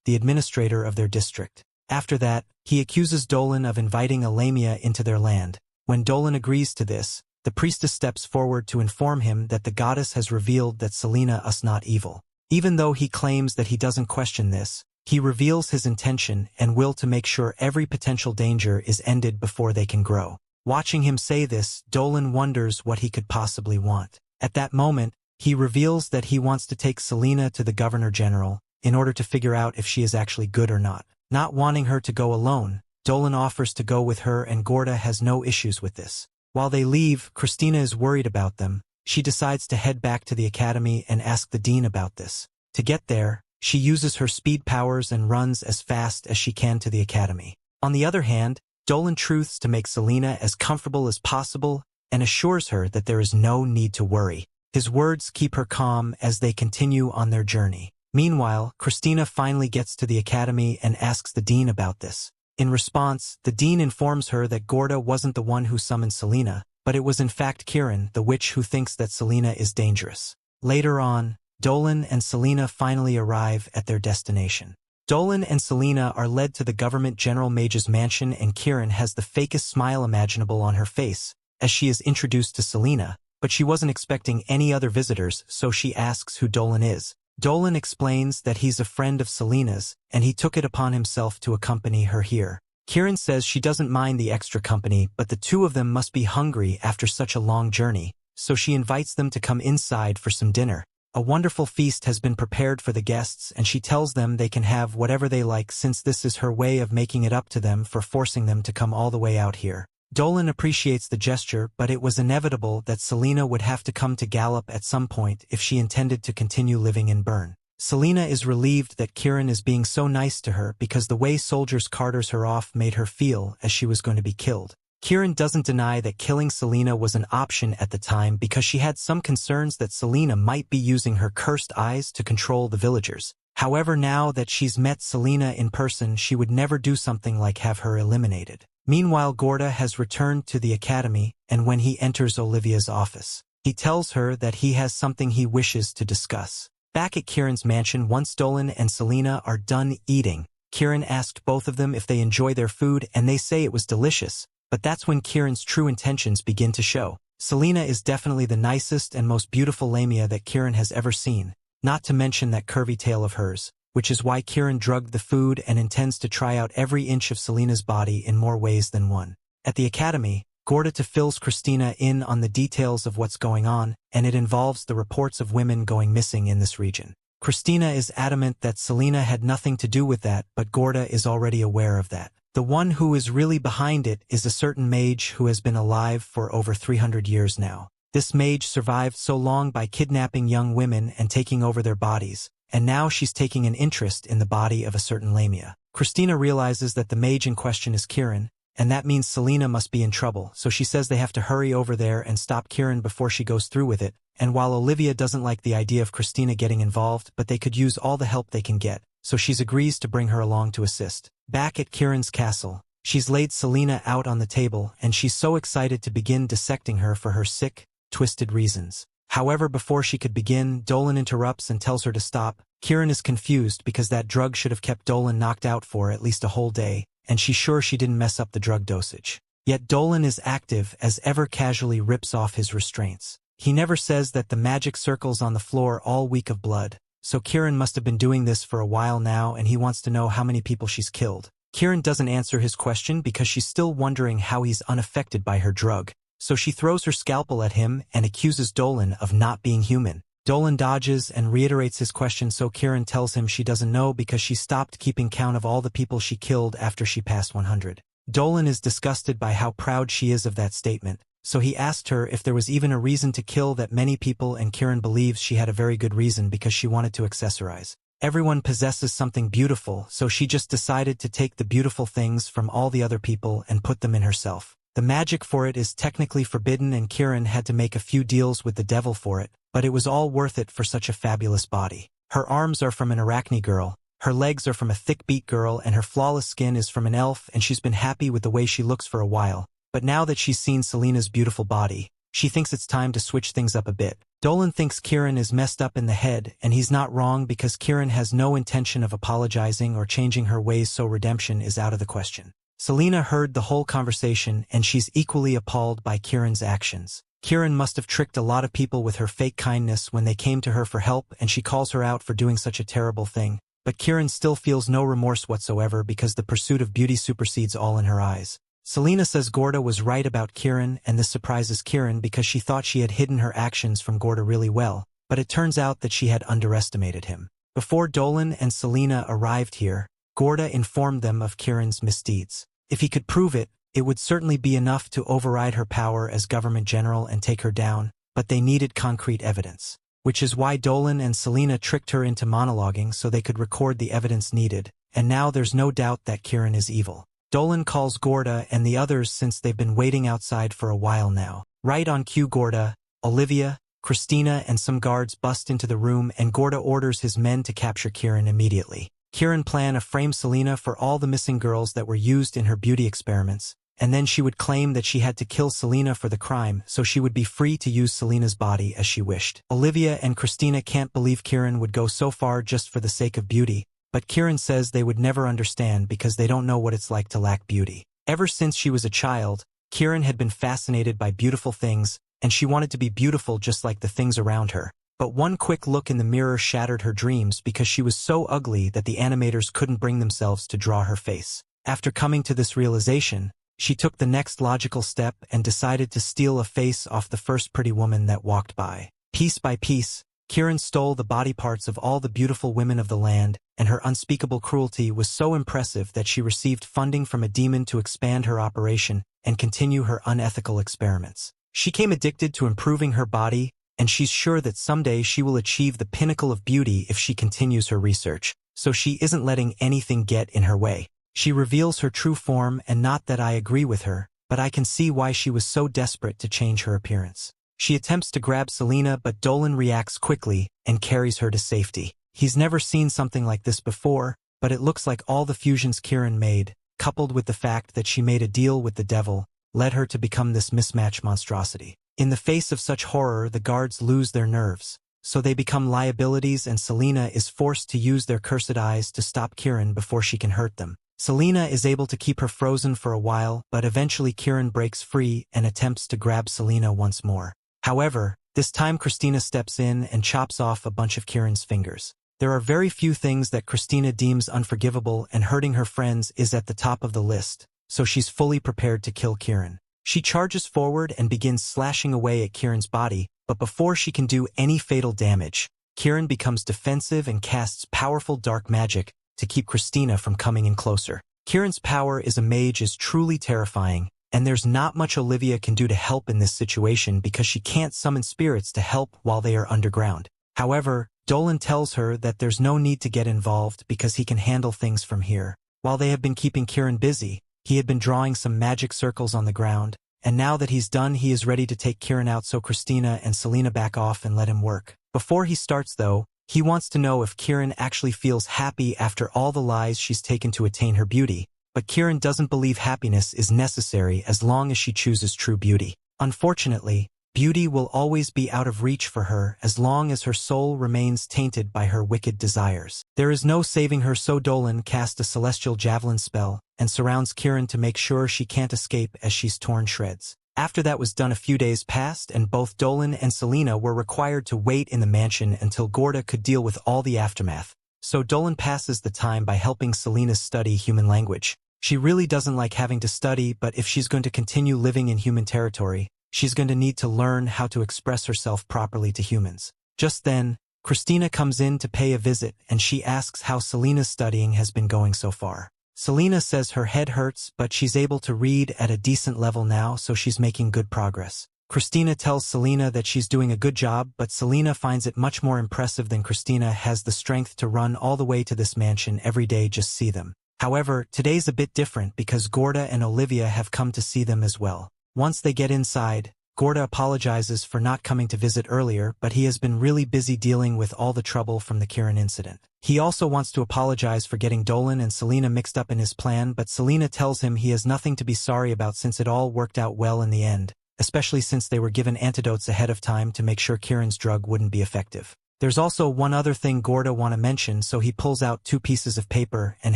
the administrator of their district. After that, he accuses Dolan of inviting a Lamia into their land. When Dolan agrees to this, the priestess steps forward to inform him that the goddess has revealed that Celina is not evil. Even though he claims that he doesn't question this, he reveals his intention and will to make sure every potential danger is ended before they can grow. Watching him say this, Dolan wonders what he could possibly want. At that moment, he reveals that he wants to take Celina to the Governor-General in order to figure out if she is actually good or not. Not wanting her to go alone, Dolan offers to go with her, and Gorda has no issues with this. While they leave, Christina is worried about them. She decides to head back to the academy and ask the dean about this. To get there, she uses her speed powers and runs as fast as she can to the academy. On the other hand, Dolan truths to make Celina as comfortable as possible and assures her that there is no need to worry. His words keep her calm as they continue on their journey. Meanwhile, Christina finally gets to the academy and asks the dean about this. In response, the dean informs her that Gorda wasn't the one who summoned Celina, but it was in fact Kiran, the witch, who thinks that Celina is dangerous. Later on, Dolan and Celina finally arrive at their destination. Dolan and Celina are led to the government general mage's mansion, and Kiran has the fakest smile imaginable on her face as she is introduced to Celina, but she wasn't expecting any other visitors, so she asks who Dolan is. Dolan explains that he's a friend of Celina's, and he took it upon himself to accompany her here. Kiran says she doesn't mind the extra company, but the two of them must be hungry after such a long journey, so she invites them to come inside for some dinner. A wonderful feast has been prepared for the guests, and she tells them they can have whatever they like, since this is her way of making it up to them for forcing them to come all the way out here. Dolan appreciates the gesture, but it was inevitable that Celina would have to come to Gallop at some point if she intended to continue living in Bern. Celina is relieved that Kiran is being so nice to her, because the way soldiers carters her off made her feel as she was going to be killed. Kiran doesn't deny that killing Celina was an option at the time, because she had some concerns that Celina might be using her cursed eyes to control the villagers. However, now that she's met Celina in person, she would never do something like have her eliminated. Meanwhile, Gorda has returned to the academy, and when he enters Olivia's office, he tells her that he has something he wishes to discuss. Back at Kieran's mansion, once Dolan and Celina are done eating, Kieran asked both of them if they enjoy their food and they say it was delicious, but that's when Kieran's true intentions begin to show. Celina is definitely the nicest and most beautiful Lamia that Kieran has ever seen, not to mention that curvy tail of hers, which is why Kieran drugged the food and intends to try out every inch of Celina's body in more ways than one. At the academy, Gorda fills Christina in on the details of what's going on, and it involves the reports of women going missing in this region. Christina is adamant that Celina had nothing to do with that, but Gorda is already aware of that. The one who is really behind it is a certain mage who has been alive for over 300 years now. This mage survived so long by kidnapping young women and taking over their bodies, and now she's taking an interest in the body of a certain Lamia. Christina realizes that the mage in question is Kieran, and that means Celina must be in trouble, so she says they have to hurry over there and stop Kieran before she goes through with it, and while Olivia doesn't like the idea of Christina getting involved, but they could use all the help they can get, so she agrees to bring her along to assist. Back at Kieran's castle, she's laid Celina out on the table, and she's so excited to begin dissecting her for her sick, twisted reasons. However, before she could begin, Dolan interrupts and tells her to stop. Kieran is confused because that drug should have kept Dolan knocked out for at least a whole day, and she's sure she didn't mess up the drug dosage. Yet Dolan is active as ever, casually rips off his restraints. He never says that the magic circles on the floor all weak of blood, so Kieran must have been doing this for a while now, and he wants to know how many people she's killed. Kieran doesn't answer his question because she's still wondering how he's unaffected by her drug, so she throws her scalpel at him and accuses Dolan of not being human. Dolan dodges and reiterates his question, so Kieran tells him she doesn't know because she stopped keeping count of all the people she killed after she passed 100. Dolan is disgusted by how proud she is of that statement, so he asked her if there was even a reason to kill that many people, and Kieran believes she had a very good reason because she wanted to accessorize. Everyone possesses something beautiful, so she just decided to take the beautiful things from all the other people and put them in herself. The magic for it is technically forbidden, and Kieran had to make a few deals with the devil for it, but it was all worth it for such a fabulous body. Her arms are from an Arachne girl, her legs are from a thick-beat girl, and her flawless skin is from an elf, and she's been happy with the way she looks for a while. But now that she's seen Celina's beautiful body, she thinks it's time to switch things up a bit. Dolan thinks Kieran is messed up in the head, and he's not wrong because Kieran has no intention of apologizing or changing her ways, so redemption is out of the question. Celina heard the whole conversation, and she's equally appalled by Kieran's actions. Kieran must have tricked a lot of people with her fake kindness when they came to her for help, and she calls her out for doing such a terrible thing. But Kieran still feels no remorse whatsoever because the pursuit of beauty supersedes all in her eyes. Celina says Gorda was right about Kieran, and this surprises Kieran because she thought she had hidden her actions from Gorda really well, but it turns out that she had underestimated him. Before Dolan and Celina arrived here, Gorda informed them of Kieran's misdeeds. If he could prove it, it would certainly be enough to override her power as government general and take her down, but they needed concrete evidence. Which is why Dolan and Celina tricked her into monologuing so they could record the evidence needed, and now there's no doubt that Kieran is evil. Dolan calls Gorda and the others since they've been waiting outside for a while now. Right on cue, Gorda, Olivia, Christina and some guards bust into the room, and Gorda orders his men to capture Kieran immediately. Kieran plans to frame Celina for all the missing girls that were used in her beauty experiments, and then she would claim that she had to kill Celina for the crime so she would be free to use Celina's body as she wished. Olivia and Christina can't believe Kieran would go so far just for the sake of beauty, but Kieran says they would never understand because they don't know what it's like to lack beauty. Ever since she was a child, Kieran had been fascinated by beautiful things, and she wanted to be beautiful just like the things around her. But one quick look in the mirror shattered her dreams because she was so ugly that the animators couldn't bring themselves to draw her face. After coming to this realization, she took the next logical step and decided to steal a face off the first pretty woman that walked by. Piece by piece, Kieran stole the body parts of all the beautiful women of the land, and her unspeakable cruelty was so impressive that she received funding from a demon to expand her operation and continue her unethical experiments. She became addicted to improving her body, and she's sure that someday she will achieve the pinnacle of beauty if she continues her research, so she isn't letting anything get in her way. She reveals her true form, and not that I agree with her, but I can see why she was so desperate to change her appearance. She attempts to grab Celina, but Dolan reacts quickly and carries her to safety. He's never seen something like this before, but it looks like all the fusions Kieran made, coupled with the fact that she made a deal with the devil, led her to become this mismatched monstrosity. In the face of such horror, the guards lose their nerves. so they become liabilities and Celina is forced to use their cursed eyes to stop Kieran before she can hurt them. Celina is able to keep her frozen for a while, but eventually Kieran breaks free and attempts to grab Celina once more. However, this time Christina steps in and chops off a bunch of Kieran's fingers. There are very few things that Christina deems unforgivable, and hurting her friends is at the top of the list, so she's fully prepared to kill Kieran. She charges forward and begins slashing away at Kieran's body, but before she can do any fatal damage, Kieran becomes defensive and casts powerful dark magic to keep Christina from coming in closer. Kieran's power as a mage is truly terrifying, and there's not much Olivia can do to help in this situation because she can't summon spirits to help while they are underground. However, Dolan tells her that there's no need to get involved because he can handle things from here. While they have been keeping Kieran busy, he had been drawing some magic circles on the ground, and now that he's done he is ready to take Kieran out so Christina and Celina back off and let him work. Before he starts though, he wants to know if Kieran actually feels happy after all the lies she's taken to attain her beauty, but Kieran doesn't believe happiness is necessary as long as she chooses true beauty. Unfortunately, beauty will always be out of reach for her as long as her soul remains tainted by her wicked desires. There is no saving her, so Dolan casts a celestial javelin spell and surrounds Kieran to make sure she can't escape as she's torn shreds. After that was done, a few days passed and both Dolan and Celina were required to wait in the mansion until Gorda could deal with all the aftermath. So Dolan passes the time by helping Celina study human language. She really doesn't like having to study, but if she's going to continue living in human territory, she's going to need to learn how to express herself properly to humans. Just then, Christina comes in to pay a visit and she asks how Celina's studying has been going so far. Celina says her head hurts, but she's able to read at a decent level now, so she's making good progress. Christina tells Celina that she's doing a good job, but Celina finds it much more impressive than Christina has the strength to run all the way to this mansion every day just see them. However, today's a bit different because Gorda and Olivia have come to see them as well. Once they get inside, Gorda apologizes for not coming to visit earlier, but he has been really busy dealing with all the trouble from the Kieran incident. He also wants to apologize for getting Dolan and Celina mixed up in his plan, but Celina tells him he has nothing to be sorry about since it all worked out well in the end, especially since they were given antidotes ahead of time to make sure Kieran's drug wouldn't be effective. There's also one other thing Gorda want to mention, so he pulls out 2 pieces of paper and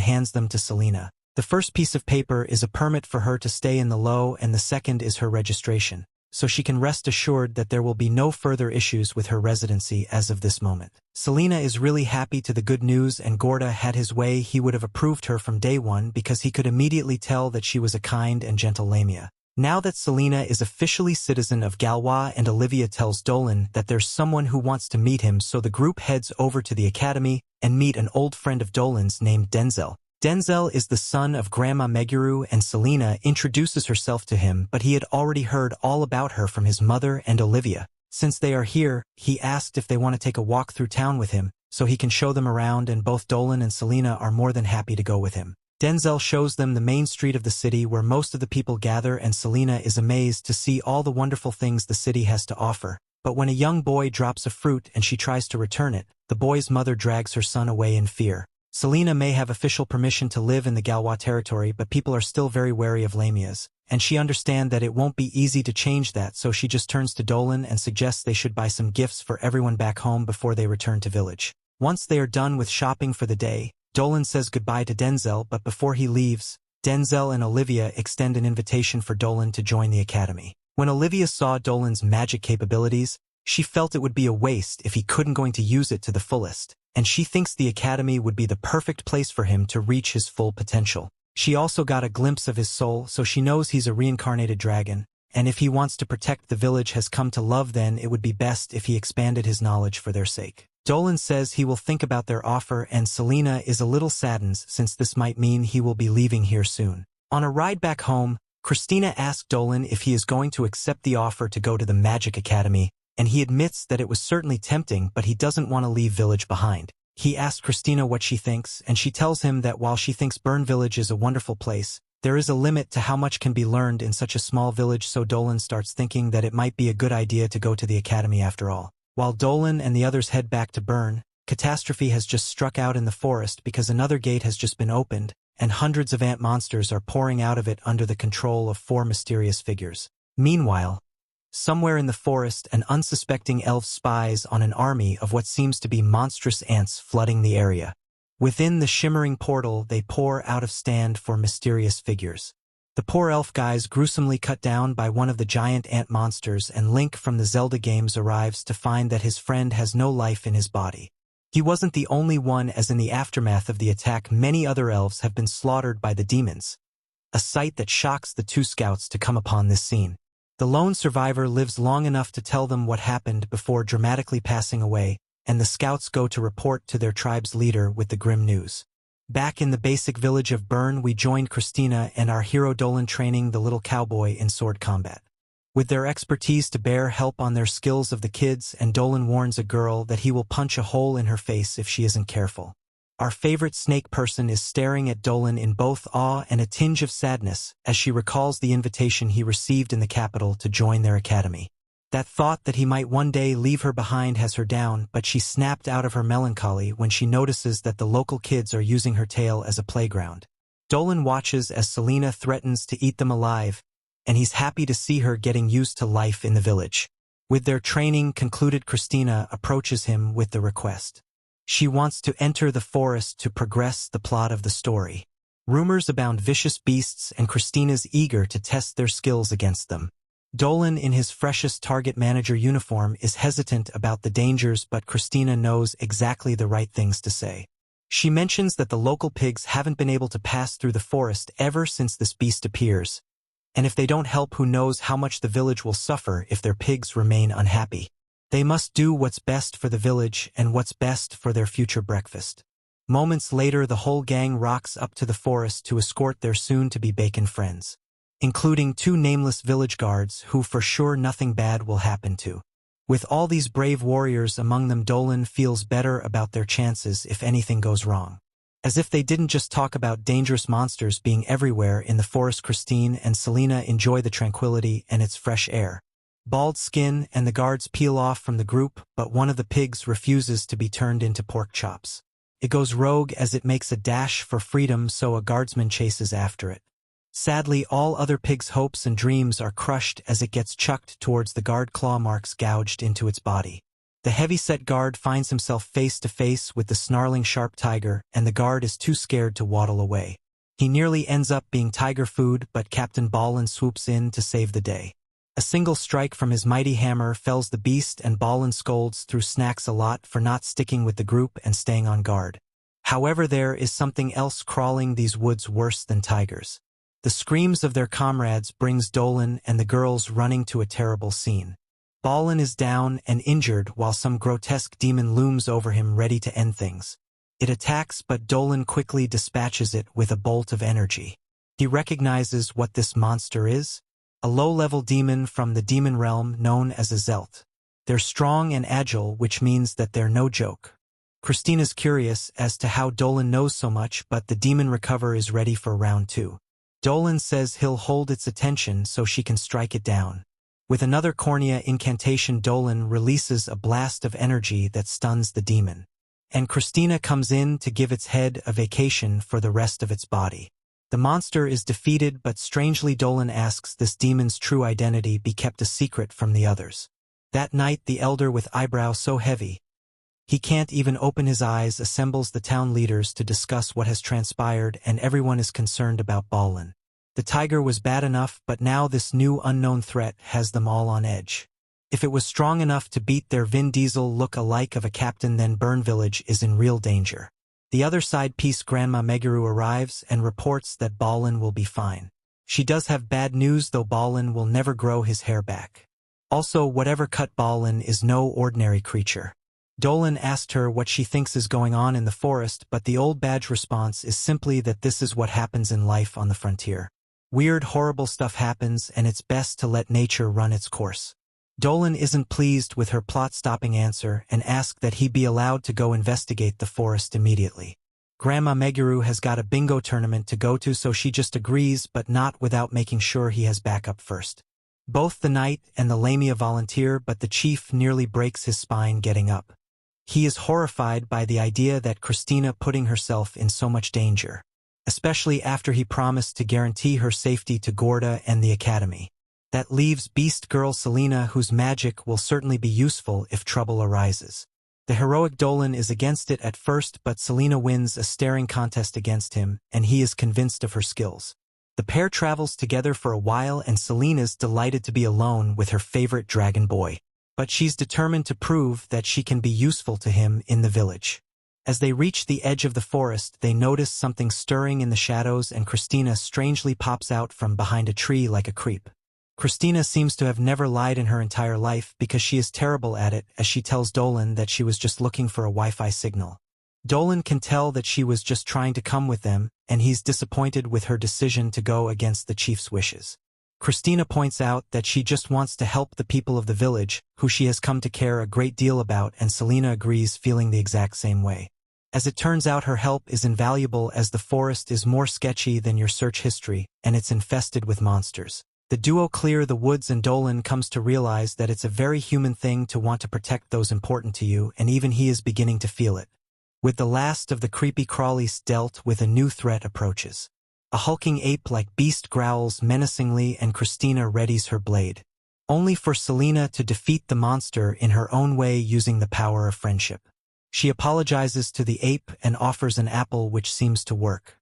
hands them to Celina. The first piece of paper is a permit for her to stay in the Low, and the second is her registration, so she can rest assured that there will be no further issues with her residency as of this moment. Celina is really happy to the good news, and Gorda had his way he would have approved her from day one because he could immediately tell that she was a kind and gentle Lamia. Now that Celina is officially citizen of Galois and Olivia tells Dolan that there's someone who wants to meet him, so the group heads over to the academy and meet an old friend of Dolan's named Denzel. Denzel is the son of Grandma Meguru, and Celina introduces herself to him, but he had already heard all about her from his mother and Olivia. Since they are here, he asked if they want to take a walk through town with him, so he can show them around, and both Dolan and Celina are more than happy to go with him. Denzel shows them the main street of the city where most of the people gather, and Celina is amazed to see all the wonderful things the city has to offer. But when a young boy drops a fruit and she tries to return it, the boy's mother drags her son away in fear. Celina may have official permission to live in the Galois territory, but people are still very wary of Lamias, and she understands that it won't be easy to change that, so she just turns to Dolan and suggests they should buy some gifts for everyone back home before they return to village. Once they are done with shopping for the day, Dolan says goodbye to Denzel, but before he leaves, Denzel and Olivia extend an invitation for Dolan to join the academy. When Olivia saw Dolan's magic capabilities, she felt it would be a waste if he couldn't going to use it to the fullest, and she thinks the academy would be the perfect place for him to reach his full potential. She also got a glimpse of his soul, so she knows he's a reincarnated dragon, and if he wants to protect the village has come to love, then it would be best if he expanded his knowledge for their sake. Dolan says he will think about their offer, and Celina is a little saddened since this might mean he will be leaving here soon. On a ride back home, Christina asks Dolan if he is going to accept the offer to go to the Magic Academy, and he admits that it was certainly tempting, but he doesn't want to leave village behind. He asks Christina what she thinks, and she tells him that while she thinks Burn Village is a wonderful place, there is a limit to how much can be learned in such a small village, so Dolan starts thinking that it might be a good idea to go to the academy after all. While Dolan and the others head back to Burn, catastrophe has just struck out in the forest because another gate has just been opened, and hundreds of ant monsters are pouring out of it under the control of 4 mysterious figures. Meanwhile, Somewhere in the forest, an unsuspecting elf spies on an army of what seems to be monstrous ants flooding the area. Within the shimmering portal, they pour out of stand for mysterious figures. The poor elf guy's gruesomely cut down by one of the giant ant monsters, and Link from the Zelda games arrives to find that his friend has no life in his body. He wasn't the only one, as in the aftermath of the attack many other elves have been slaughtered by the demons. A sight that shocks the two scouts to come upon this scene. The lone survivor lives long enough to tell them what happened before dramatically passing away, and the scouts go to report to their tribe's leader with the grim news. Back in the basic village of Burn, we joined Christina and our hero Dolan training the little cowboy in sword combat. With their expertise to bear help on their skills of the kids, and Dolan warns a girl that he will punch a hole in her face if she isn't careful. Our favorite snake person is staring at Dolan in both awe and a tinge of sadness as she recalls the invitation he received in the capital to join their academy. That thought that he might one day leave her behind has her down, but she snapped out of her melancholy when she notices that the local kids are using her tail as a playground. Dolan watches as Celina threatens to eat them alive, and he's happy to see her getting used to life in the village. With their training concluded, Christina approaches him with the request. She wants to enter the forest to progress the plot of the story. Rumors abound vicious beasts, and Christina's eager to test their skills against them. Dolan, in his freshest target manager uniform, is hesitant about the dangers, but Christina knows exactly the right things to say. She mentions that the local pigs haven't been able to pass through the forest ever since this beast appears, and if they don't help, who knows how much the village will suffer if their pigs remain unhappy. They must do what's best for the village and what's best for their future breakfast. Moments later, the whole gang rocks up to the forest to escort their soon-to-be bacon friends, including two nameless village guards who for sure nothing bad will happen to. With all these brave warriors among them, Dolan feels better about their chances if anything goes wrong. As if they didn't just talk about dangerous monsters being everywhere in the forest, Christine and Celina enjoy the tranquility and its fresh air. Bald Skin and the guards peel off from the group, but one of the pigs refuses to be turned into pork chops. It goes rogue as it makes a dash for freedom, so a guardsman chases after it. Sadly, all other pigs' hopes and dreams are crushed as it gets chucked towards the guard, claw marks gouged into its body. The heavy-set guard finds himself face to face with the snarling sharp tiger, and the guard is too scared to waddle away. He nearly ends up being tiger food, but Captain Dolan swoops in to save the day. A single strike from his mighty hammer fells the beast, and Dolan scolds through Snacks a lot for not sticking with the group and staying on guard. However, there is something else crawling these woods worse than tigers. The screams of their comrades brings Dolan and the girls running to a terrible scene. Dolan is down and injured while some grotesque demon looms over him ready to end things. It attacks, but Dolan quickly dispatches it with a bolt of energy. He recognizes what this monster is: a low-level demon from the demon realm known as a Zelt. They're strong and agile, which means that they're no joke. Christina's curious as to how Dolan knows so much, but the demon recover is ready for round 2. Dolan says he'll hold its attention so she can strike it down. With another cornea incantation, Dolan releases a blast of energy that stuns the demon, and Christina comes in to give its head a vacation for the rest of its body. The monster is defeated, but strangely Dolan asks this demon's true identity be kept a secret from the others. That night, the elder with eyebrow so heavy he can't even open his eyes assembles the town leaders to discuss what has transpired, and everyone is concerned about Dolan. The tiger was bad enough, but now this new unknown threat has them all on edge. If it was strong enough to beat their Vin Diesel look-alike of a captain, then Verun Village is in real danger. The other side piece, Grandma Meguru, arrives and reports that Dolan will be fine. She does have bad news though: Dolan will never grow his hair back. Also, whatever cut Dolan is no ordinary creature. Dolan asked her what she thinks is going on in the forest, but the old badge response is simply that this is what happens in life on the frontier. Weird, horrible stuff happens, and it's best to let nature run its course. Dolan isn't pleased with her plot-stopping answer and asks that he be allowed to go investigate the forest immediately. Grandma Meguru has got a bingo tournament to go to, so she just agrees, but not without making sure he has backup first. Both the knight and the Lamia volunteer, but the chief nearly breaks his spine getting up. He is horrified by the idea that Christina putting herself in so much danger, especially after he promised to guarantee her safety to Gorda and the academy. That leaves beast girl Celina, whose magic will certainly be useful if trouble arises. The heroic Dolan is against it at first, but Celina wins a staring contest against him, and he is convinced of her skills. The pair travels together for a while, and Celina's delighted to be alone with her favorite dragon boy. But she's determined to prove that she can be useful to him in the village. As they reach the edge of the forest, they notice something stirring in the shadows, and Christina strangely pops out from behind a tree like a creep. Christina seems to have never lied in her entire life because she is terrible at it, as she tells Dolan that she was just looking for a Wi-Fi signal. Dolan can tell that she was just trying to come with them, and he's disappointed with her decision to go against the chief's wishes. Christina points out that she just wants to help the people of the village, who she has come to care a great deal about, and Celina agrees, feeling the exact same way. As it turns out, her help is invaluable, as the forest is more sketchy than your search history, and it's infested with monsters. The duo clear the woods, and Dolan comes to realize that it's a very human thing to want to protect those important to you, and even he is beginning to feel it. With the last of the creepy crawlies dealt with, a new threat approaches. A hulking ape-like beast growls menacingly, and Christina readies her blade. Only for Celina to defeat the monster in her own way using the power of friendship. She apologizes to the ape and offers an apple, which seems to work.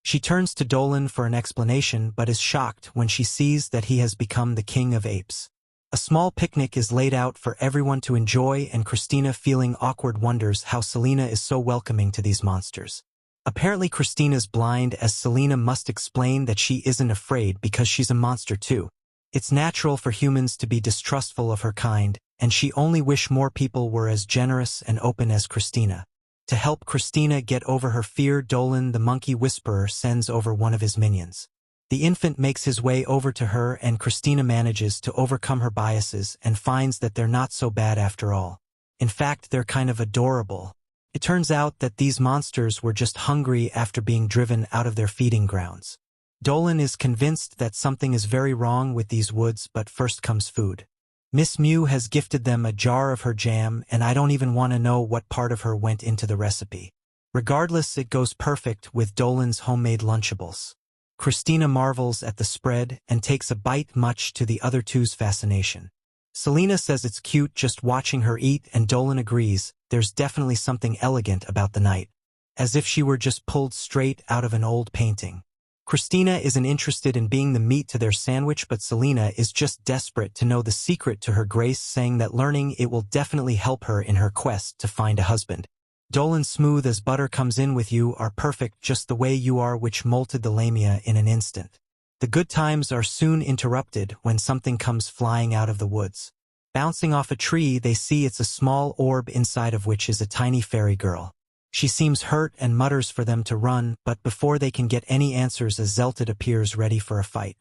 She turns to Dolan for an explanation, but is shocked when she sees that he has become the king of apes. A small picnic is laid out for everyone to enjoy, and Christina, feeling awkward, wonders how Celina is so welcoming to these monsters. Apparently Christina's blind, as Celina must explain that she isn't afraid because she's a monster too. It's natural for humans to be distrustful of her kind, and she only wish more people were as generous and open as Christina. To help Christina get over her fear, Dolan, the monkey whisperer, sends over one of his minions. The infant makes his way over to her, and Christina manages to overcome her biases and finds that they're not so bad after all. In fact, they're kind of adorable. It turns out that these monsters were just hungry after being driven out of their feeding grounds. Dolan is convinced that something is very wrong with these woods, but first comes food. Miss Mew has gifted them a jar of her jam, and I don't even want to know what part of her went into the recipe. Regardless, it goes perfect with Dolan's homemade Lunchables. Christina marvels at the spread and takes a bite, much to the other two's fascination. Celina says it's cute just watching her eat, and Dolan agrees, there's definitely something elegant about the night. As if she were just pulled straight out of an old painting. Christina isn't interested in being the meat to their sandwich, but Celina is just desperate to know the secret to her grace, saying that learning it will definitely help her in her quest to find a husband. Dolan, smooth as butter, comes in with "You are perfect just the way you are," which molted the Lamia in an instant. The good times are soon interrupted when something comes flying out of the woods. Bouncing off a tree, they see it's a small orb, inside of which is a tiny fairy girl. She seems hurt and mutters for them to run, but before they can get any answers, a Zeltid appears ready for a fight.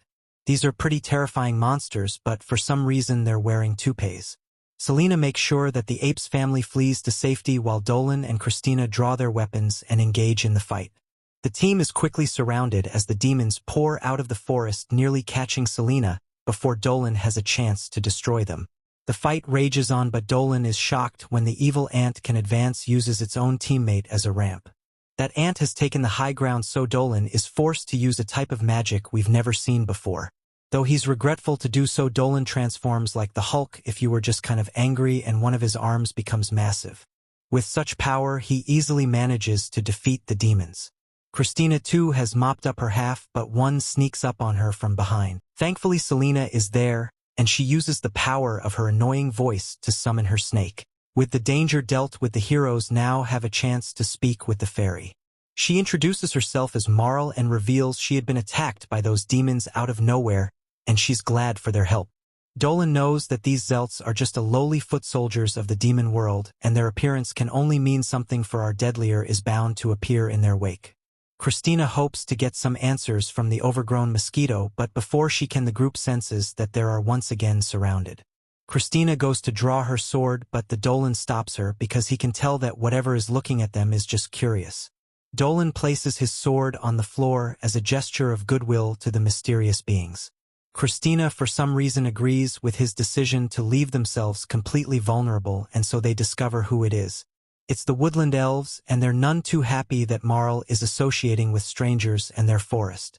These are pretty terrifying monsters, but for some reason they're wearing toupees. Celina makes sure that the ape's family flees to safety, while Dolan and Christina draw their weapons and engage in the fight. The team is quickly surrounded as the demons pour out of the forest, nearly catching Celina before Dolan has a chance to destroy them. The fight rages on, but Dolan is shocked when the evil ant can advance, uses its own teammate as a ramp. That ant has taken the high ground, so Dolan is forced to use a type of magic we've never seen before. Though he's regretful to do so, Dolan transforms like the Hulk if you were just kind of angry, and one of his arms becomes massive. With such power, he easily manages to defeat the demons. Christina too has mopped up her half, but one sneaks up on her from behind. Thankfully, Celina is there, and she uses the power of her annoying voice to summon her snake. With the danger dealt with, the heroes now have a chance to speak with the fairy. She introduces herself as Marl and reveals she had been attacked by those demons out of nowhere, and she's glad for their help. Dolan knows that these Zelts are just a lowly foot soldiers of the demon world, and their appearance can only mean something, for our deadlier is bound to appear in their wake. Christina hopes to get some answers from the overgrown mosquito, but before she can, the group senses that they are once again surrounded. Christina goes to draw her sword, but the Dolan stops her because he can tell that whatever is looking at them is just curious. Dolan places his sword on the floor as a gesture of goodwill to the mysterious beings. Christina, for some reason, agrees with his decision to leave themselves completely vulnerable, and so they discover who it is. It's the woodland elves, and they're none too happy that Marl is associating with strangers and their forest.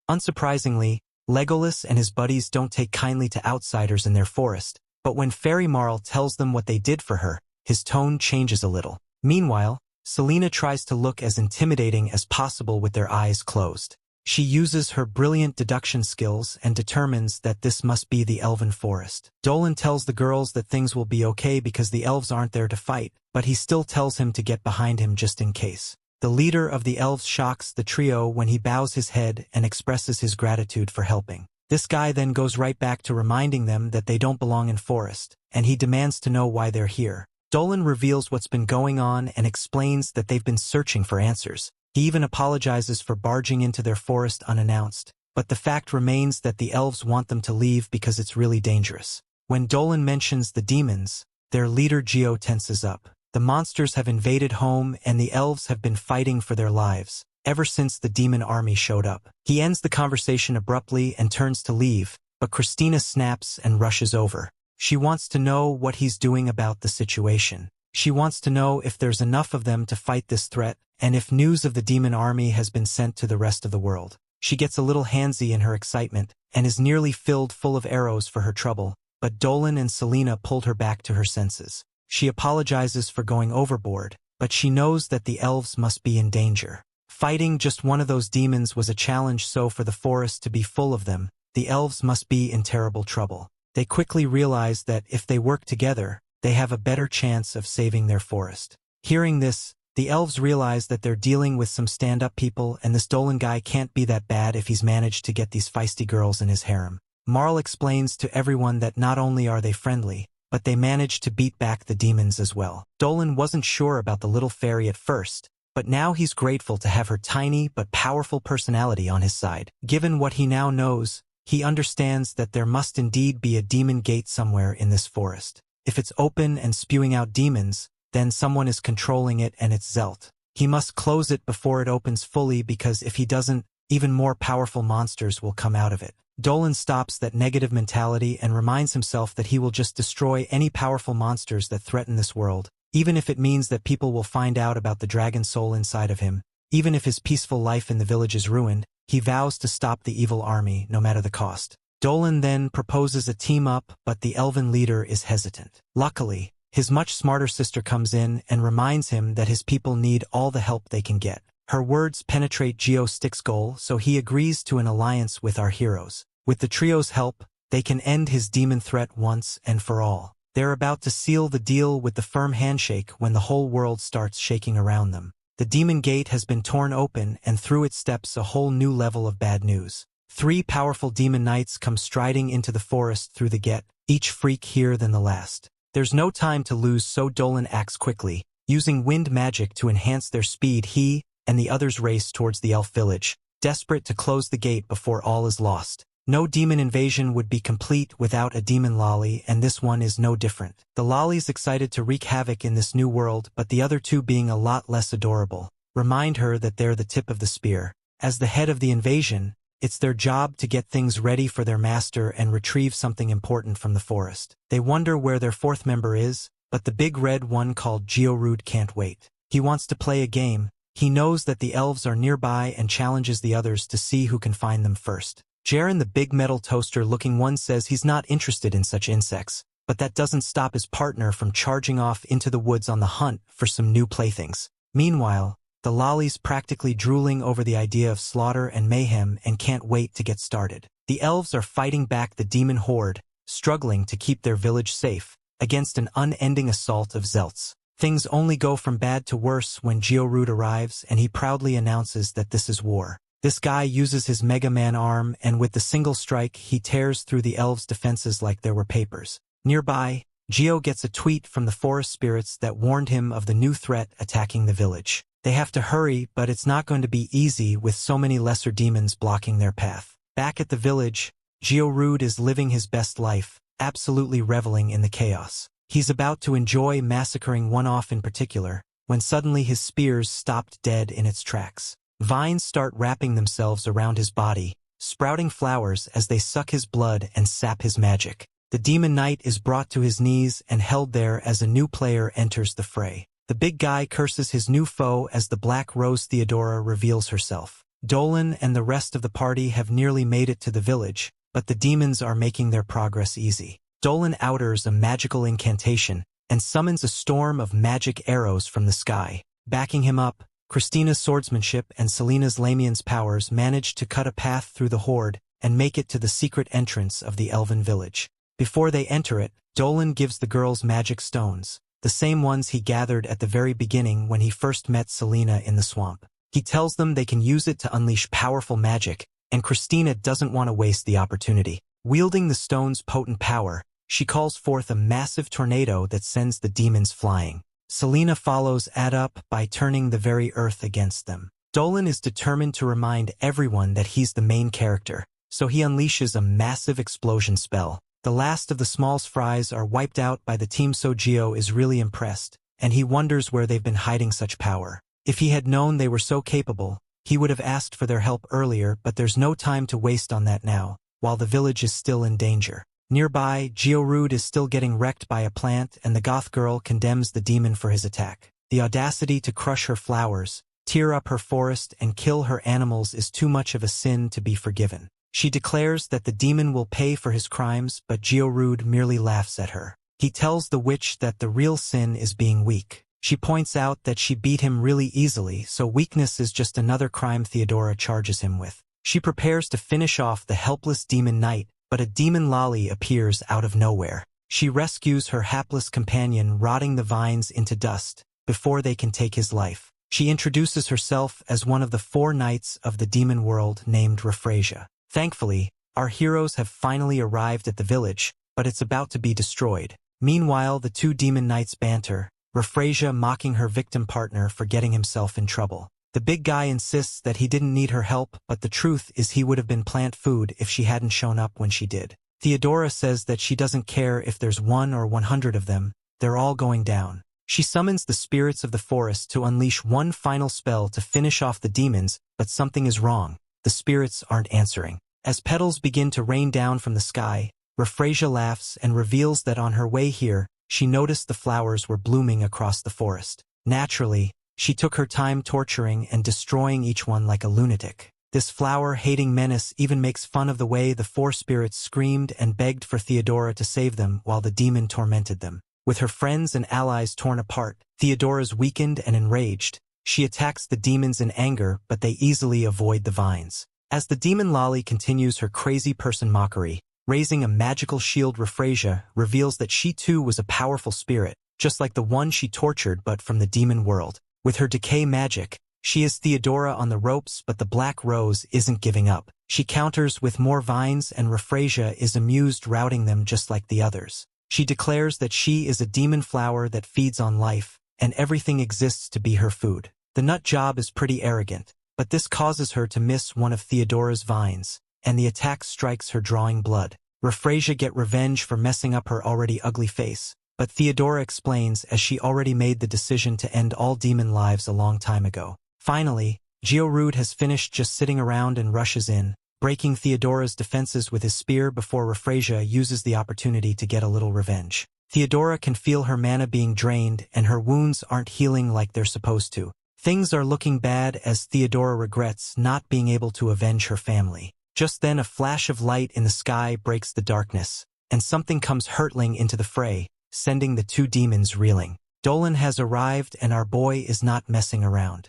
Unsurprisingly, Legolas and his buddies don't take kindly to outsiders in their forest, but when Fairy Marl tells them what they did for her, his tone changes a little. Meanwhile, Celina tries to look as intimidating as possible with their eyes closed. She uses her brilliant deduction skills and determines that this must be the elven forest. Dolan tells the girls that things will be okay because the elves aren't there to fight, but he still tells him to get behind him just in case. The leader of the elves shocks the trio when he bows his head and expresses his gratitude for helping. This guy then goes right back to reminding them that they don't belong in forest, and he demands to know why they're here. Dolan reveals what's been going on and explains that they've been searching for answers. He even apologizes for barging into their forest unannounced, but the fact remains that the elves want them to leave because it's really dangerous. When Dolan mentions the demons, their leader Geo tenses up. The monsters have invaded home and the elves have been fighting for their lives ever since the demon army showed up. He ends the conversation abruptly and turns to leave, but Christina snaps and rushes over. She wants to know what he's doing about the situation. She wants to know if there's enough of them to fight this threat, and if news of the demon army has been sent to the rest of the world. She gets a little handsy in her excitement, and is nearly filled full of arrows for her trouble, but Dolan and Celina pulled her back to her senses. She apologizes for going overboard, but she knows that the elves must be in danger. Fighting just one of those demons was a challenge, so for the forest to be full of them, the elves must be in terrible trouble. They quickly realize that if they work together, they have a better chance of saving their forest. Hearing this, the elves realize that they're dealing with some stand-up people, and this Dolan guy can't be that bad if he's managed to get these feisty girls in his harem. Marl explains to everyone that not only are they friendly, but they managed to beat back the demons as well. Dolan wasn't sure about the little fairy at first, but now he's grateful to have her tiny but powerful personality on his side. Given what he now knows, he understands that there must indeed be a demon gate somewhere in this forest. If it's open and spewing out demons, then someone is controlling it and it's Zelt. He must close it before it opens fully, because if he doesn't, even more powerful monsters will come out of it. Dolan stops that negative mentality and reminds himself that he will just destroy any powerful monsters that threaten this world, even if it means that people will find out about the dragon soul inside of him. Even if his peaceful life in the village is ruined, he vows to stop the evil army, no matter the cost. Dolan then proposes a team-up, but the elven leader is hesitant. Luckily, his much smarter sister comes in and reminds him that his people need all the help they can get. Her words penetrate Geo Stick's goal, so he agrees to an alliance with our heroes. With the trio's help, they can end his demon threat once and for all. They're about to seal the deal with the firm handshake when the whole world starts shaking around them. The demon gate has been torn open, and through it steps a whole new level of bad news. 3 powerful demon knights come striding into the forest through the gate, each freakier than the last. There's no time to lose, so Dolan acts quickly. Using wind magic to enhance their speed, he and the others race towards the elf village, desperate to close the gate before all is lost. No demon invasion would be complete without a demon lolly, and this one is no different. The lolly's excited to wreak havoc in this new world, but the other two, being a lot less adorable, remind her that they're the tip of the spear. As the head of the invasion, it's their job to get things ready for their master and retrieve something important from the forest. They wonder where their 4th member is, but the big red one called Georude can't wait. He wants to play a game. He knows that the elves are nearby and challenges the others to see who can find them first. Jaren, the big metal toaster-looking one, says he's not interested in such insects, but that doesn't stop his partner from charging off into the woods on the hunt for some new playthings. Meanwhile, the lolly's practically drooling over the idea of slaughter and mayhem and can't wait to get started. The elves are fighting back the demon horde, struggling to keep their village safe against an unending assault of Zelts. Things only go from bad to worse when Georude arrives, and he proudly announces that this is war. This guy uses his Mega Man arm, and with the single strike, he tears through the elves' defenses like there were papers. Nearby, Geo gets a tweet from the forest spirits that warned him of the new threat attacking the village. They have to hurry, but it's not going to be easy with so many lesser demons blocking their path. Back at the village, Georude is living his best life, absolutely reveling in the chaos. He's about to enjoy massacring one off in particular, when suddenly his spears stopped dead in its tracks. Vines start wrapping themselves around his body, sprouting flowers as they suck his blood and sap his magic. The demon knight is brought to his knees and held there as a new player enters the fray. The big guy curses his new foe as the Black Rose Theodora reveals herself. Dolan and the rest of the party have nearly made it to the village, but the demons are making their progress easy. Dolan utters a magical incantation and summons a storm of magic arrows from the sky. Backing him up, Christina's swordsmanship and Celina's Lamian's powers manage to cut a path through the horde and make it to the secret entrance of the elven village. Before they enter it, Dolan gives the girls magic stones, the same ones he gathered at the very beginning when he first met Celina in the swamp. He tells them they can use it to unleash powerful magic, and Christina doesn't want to waste the opportunity. Wielding the stone's potent power, she calls forth a massive tornado that sends the demons flying. Celina follows up by turning the very earth against them. Dolan is determined to remind everyone that he's the main character, so he unleashes a massive explosion spell. The last of the small fries are wiped out by the team, so Gio is really impressed, and he wonders where they've been hiding such power. If he had known they were so capable, he would have asked for their help earlier, but there's no time to waste on that now, while the village is still in danger. Nearby, Gio is still getting wrecked by a plant, and the goth girl condemns the demon for his attack. The audacity to crush her flowers, tear up her forest, and kill her animals is too much of a sin to be forgiven. She declares that the demon will pay for his crimes, but Gio merely laughs at her. He tells the witch that the real sin is being weak. She points out that she beat him really easily, so weakness is just another crime Theodora charges him with. She prepares to finish off the helpless demon knight, but a demon lolly appears out of nowhere. She rescues her hapless companion, rotting the vines into dust, before they can take his life. She introduces herself as one of the 4 knights of the demon world named Refrasia. Thankfully, our heroes have finally arrived at the village, but it's about to be destroyed. Meanwhile, the 2 demon knights banter, Refrasia mocking her victim partner for getting himself in trouble. The big guy insists that he didn't need her help, but the truth is he would have been plant food if she hadn't shown up when she did. Theodora says that she doesn't care if there's 1 or 100 of them, they're all going down. She summons the spirits of the forest to unleash one final spell to finish off the demons, but something is wrong. The spirits aren't answering. As petals begin to rain down from the sky, Refrasia laughs and reveals that on her way here, she noticed the flowers were blooming across the forest. Naturally, she took her time torturing and destroying each one like a lunatic. This flower-hating menace even makes fun of the way the 4 spirits screamed and begged for Theodora to save them while the demon tormented them. With her friends and allies torn apart, Theodora's weakened and enraged. She attacks the demons in anger, but they easily avoid the vines. As the demon lolly continues her crazy person mockery, raising a magical shield, Refrasia reveals that she too was a powerful spirit, just like the one she tortured but from the demon world. With her decay magic, she is Theodora on the ropes, but the Black Rose isn't giving up. She counters with more vines, and Refrasia is amused routing them just like the others. She declares that she is a demon flower that feeds on life, and everything exists to be her food. The nut job is pretty arrogant, but this causes her to miss one of Theodora's vines, and the attack strikes her, drawing blood. Refrasia gets revenge for messing up her already ugly face, but Theodora explains as she already made the decision to end all demon lives a long time ago. Finally, Gio has finished just sitting around and rushes in, breaking Theodora's defenses with his spear before Refrasia uses the opportunity to get a little revenge. Theodora can feel her mana being drained and her wounds aren't healing like they're supposed to. Things are looking bad as Theodora regrets not being able to avenge her family. Just then a flash of light in the sky breaks the darkness, and something comes hurtling into the fray, sending the 2 demons reeling. Dolan has arrived and our boy is not messing around.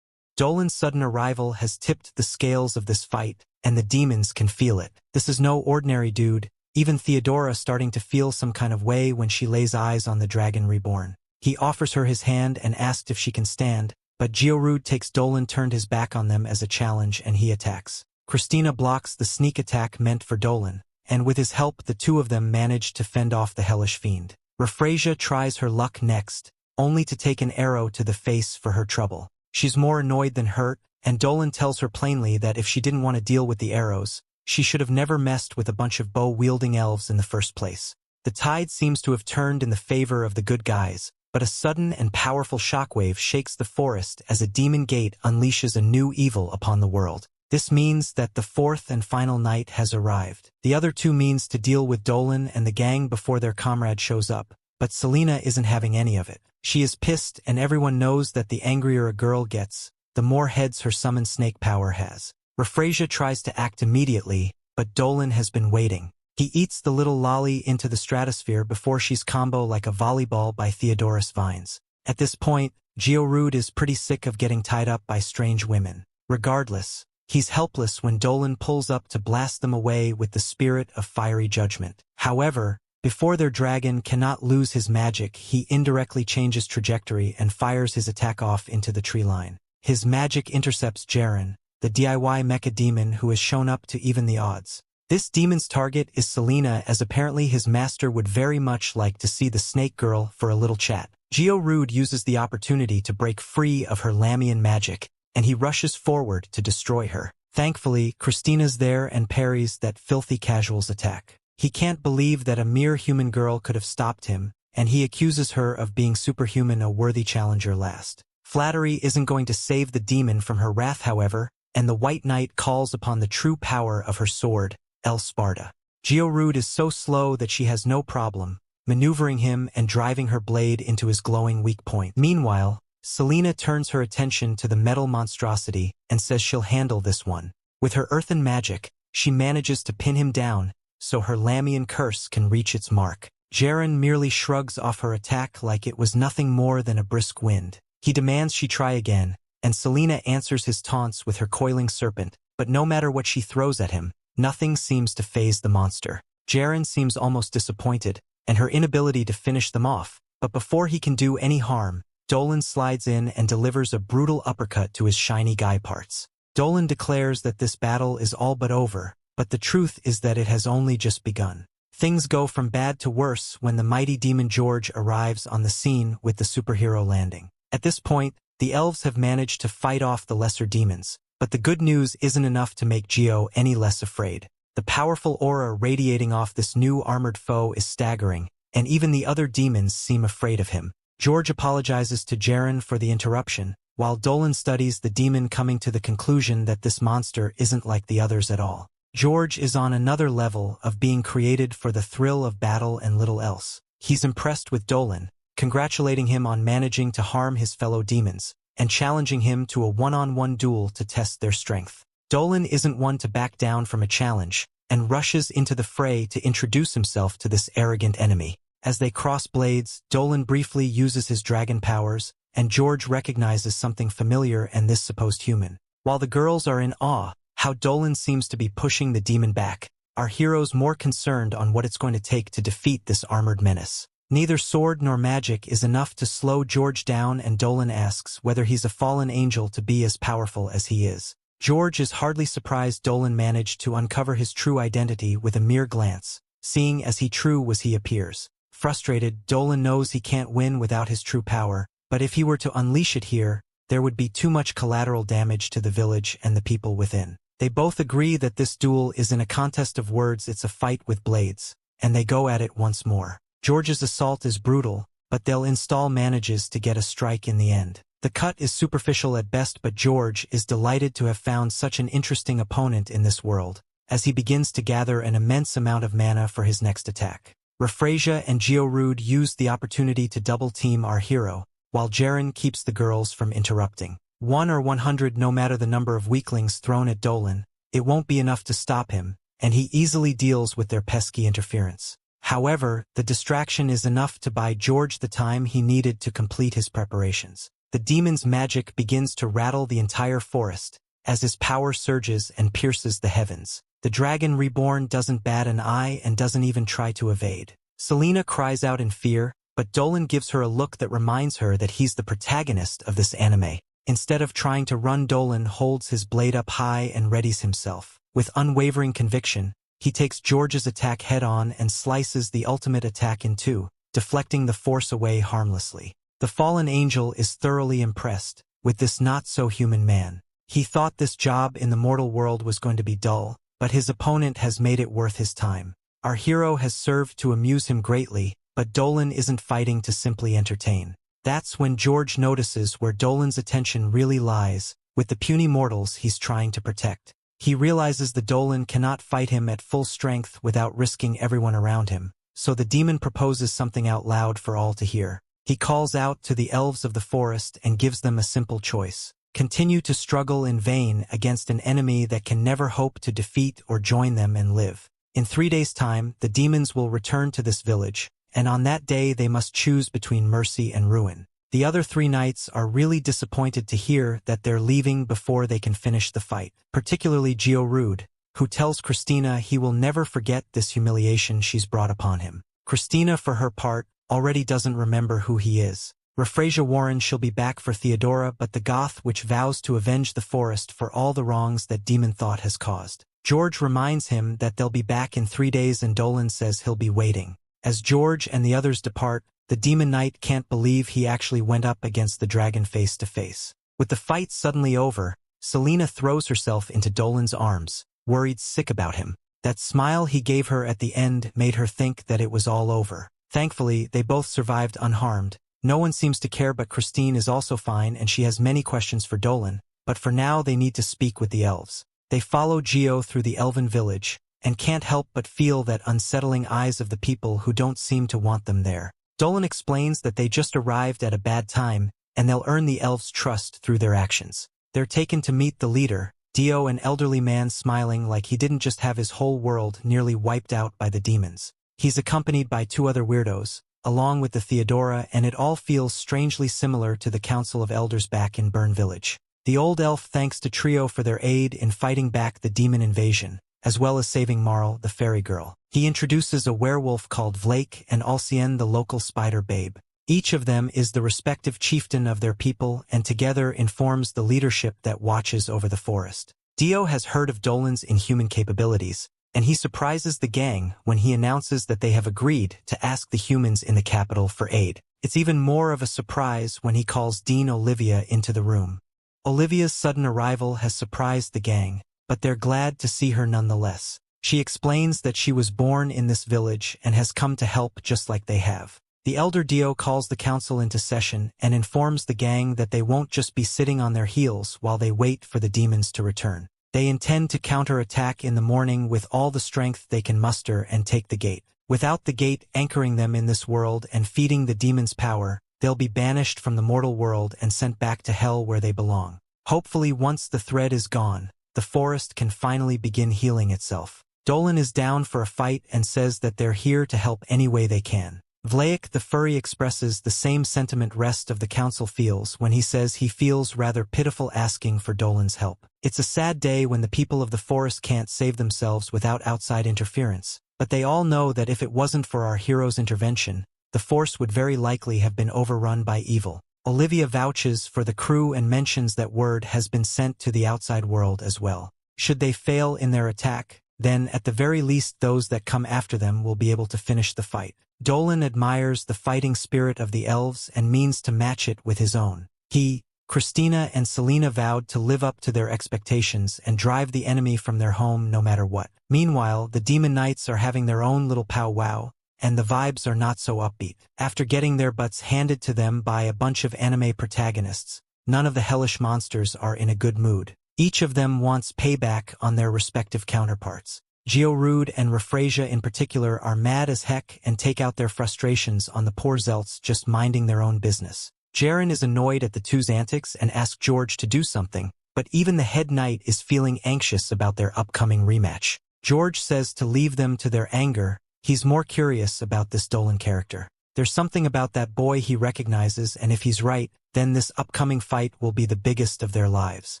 Dolan's sudden arrival has tipped the scales of this fight, and the demons can feel it. This is no ordinary dude, even Theodora starting to feel some kind of way when she lays eyes on the dragon Reborn. He offers her his hand and asks if she can stand, but Gio takes Dolan turned his back on them as a challenge and he attacks. Christina blocks the sneak attack meant for Dolan, and with his help the 2 of them manage to fend off the hellish fiend. Refrasia tries her luck next, only to take an arrow to the face for her trouble. She's more annoyed than hurt, and Dolan tells her plainly that if she didn't want to deal with the arrows, she should have never messed with a bunch of bow-wielding elves in the first place. The tide seems to have turned in the favor of the good guys, but a sudden and powerful shockwave shakes the forest as a demon gate unleashes a new evil upon the world. This means that the 4th and final night has arrived. The other 2 means to deal with Dolan and the gang before their comrade shows up, but Celina isn't having any of it. She is pissed, and everyone knows that the angrier a girl gets, the more heads her summoned snake power has. Rephrasia tries to act immediately, but Dolan has been waiting. He eats the little lolly into the stratosphere before she's combo like a volleyball by Theodorus Vines. At this point, Georude is pretty sick of getting tied up by strange women. Regardless, he's helpless when Dolan pulls up to blast them away with the spirit of fiery judgment. However, before their dragon cannot lose his magic, he indirectly changes trajectory and fires his attack off into the tree line. His magic intercepts Jaren, the DIY mecha demon who has shown up to even the odds. This demon's target is Celina, as apparently his master would very much like to see the snake girl for a little chat. Georude uses the opportunity to break free of her Lamian magic, and he rushes forward to destroy her. Thankfully, Christina's there and parries that filthy casual's attack. He can't believe that a mere human girl could have stopped him, and he accuses her of being superhuman, a worthy challenger last. Flattery isn't going to save the demon from her wrath, however, and the White Knight calls upon the true power of her sword, El Sparta. Georude is so slow that she has no problem maneuvering him and driving her blade into his glowing weak point. Meanwhile, Celina turns her attention to the metal monstrosity and says she'll handle this one. With her earthen magic, she manages to pin him down so her Lamian curse can reach its mark. Jaren merely shrugs off her attack like it was nothing more than a brisk wind. He demands she try again, and Celina answers his taunts with her coiling serpent, but no matter what she throws at him, nothing seems to faze the monster. Jaren seems almost disappointed, and her inability to finish them off, but before he can do any harm, Dolan slides in and delivers a brutal uppercut to his shiny guy parts. Dolan declares that this battle is all but over, but the truth is that it has only just begun. Things go from bad to worse when the mighty demon George arrives on the scene with the superhero landing. At this point, the elves have managed to fight off the lesser demons, but the good news isn't enough to make Geo any less afraid. The powerful aura radiating off this new armored foe is staggering, and even the other demons seem afraid of him. George apologizes to Jaren for the interruption, while Dolan studies the demon, coming to the conclusion that this monster isn't like the others at all. George is on another level of being created for the thrill of battle and little else. He's impressed with Dolan, congratulating him on managing to harm his fellow demons, and challenging him to a one-on-one duel to test their strength. Dolan isn't one to back down from a challenge, and rushes into the fray to introduce himself to this arrogant enemy. As they cross blades, Dolan briefly uses his dragon powers, and George recognizes something familiar in this supposed human. While the girls are in awe how Dolan seems to be pushing the demon back, our hero's more concerned on what it's going to take to defeat this armored menace. Neither sword nor magic is enough to slow George down, and Dolan asks whether he's a fallen angel to be as powerful as he is. George is hardly surprised Dolan managed to uncover his true identity with a mere glance, seeing as he true was he appears. Frustrated, Dolan knows he can't win without his true power, but if he were to unleash it here, there would be too much collateral damage to the village and the people within. They both agree that this duel isn't a contest of words, it's a fight with blades, and they go at it once more. George's assault is brutal, but they'll install manages to get a strike in the end. The cut is superficial at best, but George is delighted to have found such an interesting opponent in this world, as he begins to gather an immense amount of mana for his next attack. Rephrasia and Georude use the opportunity to double-team our hero, while Jaren keeps the girls from interrupting. 1 or 100, no matter the number of weaklings thrown at Dolan, it won't be enough to stop him, and he easily deals with their pesky interference. However, the distraction is enough to buy George the time he needed to complete his preparations. The demon's magic begins to rattle the entire forest, as his power surges and pierces the heavens. The dragon Reborn doesn't bat an eye and doesn't even try to evade. Celina cries out in fear, but Dolan gives her a look that reminds her that he's the protagonist of this anime. Instead of trying to run, Dolan holds his blade up high and readies himself. With unwavering conviction, he takes George's attack head-on and slices the ultimate attack in two, deflecting the force away harmlessly. The fallen angel is thoroughly impressed with this not-so-human man. He thought this job in the mortal world was going to be dull, but his opponent has made it worth his time. Our hero has served to amuse him greatly, but Dolan isn't fighting to simply entertain. That's when George notices where Dolan's attention really lies, with the puny mortals he's trying to protect. He realizes the Dolan cannot fight him at full strength without risking everyone around him, so the demon proposes something out loud for all to hear. He calls out to the elves of the forest and gives them a simple choice. continue to struggle in vain against an enemy that can never hope to defeat or join them and live. In 3 days' time, the demons will return to this village, and on that day they must choose between mercy and ruin. The other 3 knights are really disappointed to hear that they're leaving before they can finish the fight, particularly Verun, who tells Christina he will never forget this humiliation she's brought upon him. Christina, for her part, already doesn't remember who he is. Refrasia warns she'll be back for Theodora, but the Goth witch vows to avenge the forest for all the wrongs that demon thought has caused. George reminds him that they'll be back in 3 days, and Dolan says he'll be waiting. As George and the others depart, the demon knight can't believe he actually went up against the dragon face to face. With the fight suddenly over, Celina throws herself into Dolan's arms, worried sick about him. That smile he gave her at the end made her think that it was all over. Thankfully, they both survived unharmed. No one seems to care, but Christine is also fine and she has many questions for Dolan, but for now they need to speak with the elves. They follow Geo through the elven village, and can't help but feel that unsettling eyes of the people who don't seem to want them there. Dolan explains that they just arrived at a bad time, and they'll earn the elves' trust through their actions. They're taken to meet the leader, Dio, an elderly man smiling like he didn't just have his whole world nearly wiped out by the demons. He's accompanied by 2 other weirdos, along with the Theodora, and it all feels strangely similar to the Council of Elders back in Verun Village. The old elf thanks to Trio for their aid in fighting back the demon invasion, as well as saving Marl, the fairy girl. He introduces a werewolf called Vlake and Alcien, the local spider babe. Each of them is the respective chieftain of their people, and together informs the leadership that watches over the forest. Dio has heard of Dolan's inhuman capabilities, and he surprises the gang when he announces that they have agreed to ask the humans in the capital for aid. It's even more of a surprise when he calls Dean Olivia into the room. Olivia's sudden arrival has surprised the gang, but they're glad to see her nonetheless. She explains that she was born in this village and has come to help just like they have. The elder Dio calls the council into session and informs the gang that they won't just be sitting on their heels while they wait for the demons to return. They intend to counterattack in the morning with all the strength they can muster and take the gate. Without the gate anchoring them in this world and feeding the demons' power, they'll be banished from the mortal world and sent back to hell where they belong. Hopefully, once the thread is gone, the forest can finally begin healing itself. Dolan is down for a fight and says that they're here to help any way they can. Vlake the furry expresses the same sentiment rest of the council feels when he says he feels rather pitiful asking for Dolan's help. It's a sad day when the people of the forest can't save themselves without outside interference, but they all know that if it wasn't for our hero's intervention, the force would very likely have been overrun by evil. Olivia vouches for the crew and mentions that word has been sent to the outside world as well. Should they fail in their attack, then at the very least those that come after them will be able to finish the fight. Dolan admires the fighting spirit of the elves and means to match it with his own. He, Christina, and Celina vowed to live up to their expectations and drive the enemy from their home no matter what. Meanwhile, the demon knights are having their own little powwow, and the vibes are not so upbeat. After getting their butts handed to them by a bunch of anime protagonists, none of the hellish monsters are in a good mood. Each of them wants payback on their respective counterparts. Verun and Refrasia in particular are mad as heck and take out their frustrations on the poor Zelts just minding their own business. Jaren is annoyed at the two's antics and asks George to do something, but even the head knight is feeling anxious about their upcoming rematch. George says to leave them to their anger. He's more curious about this Dolan character. There's something about that boy he recognizes, and if he's right, then this upcoming fight will be the biggest of their lives.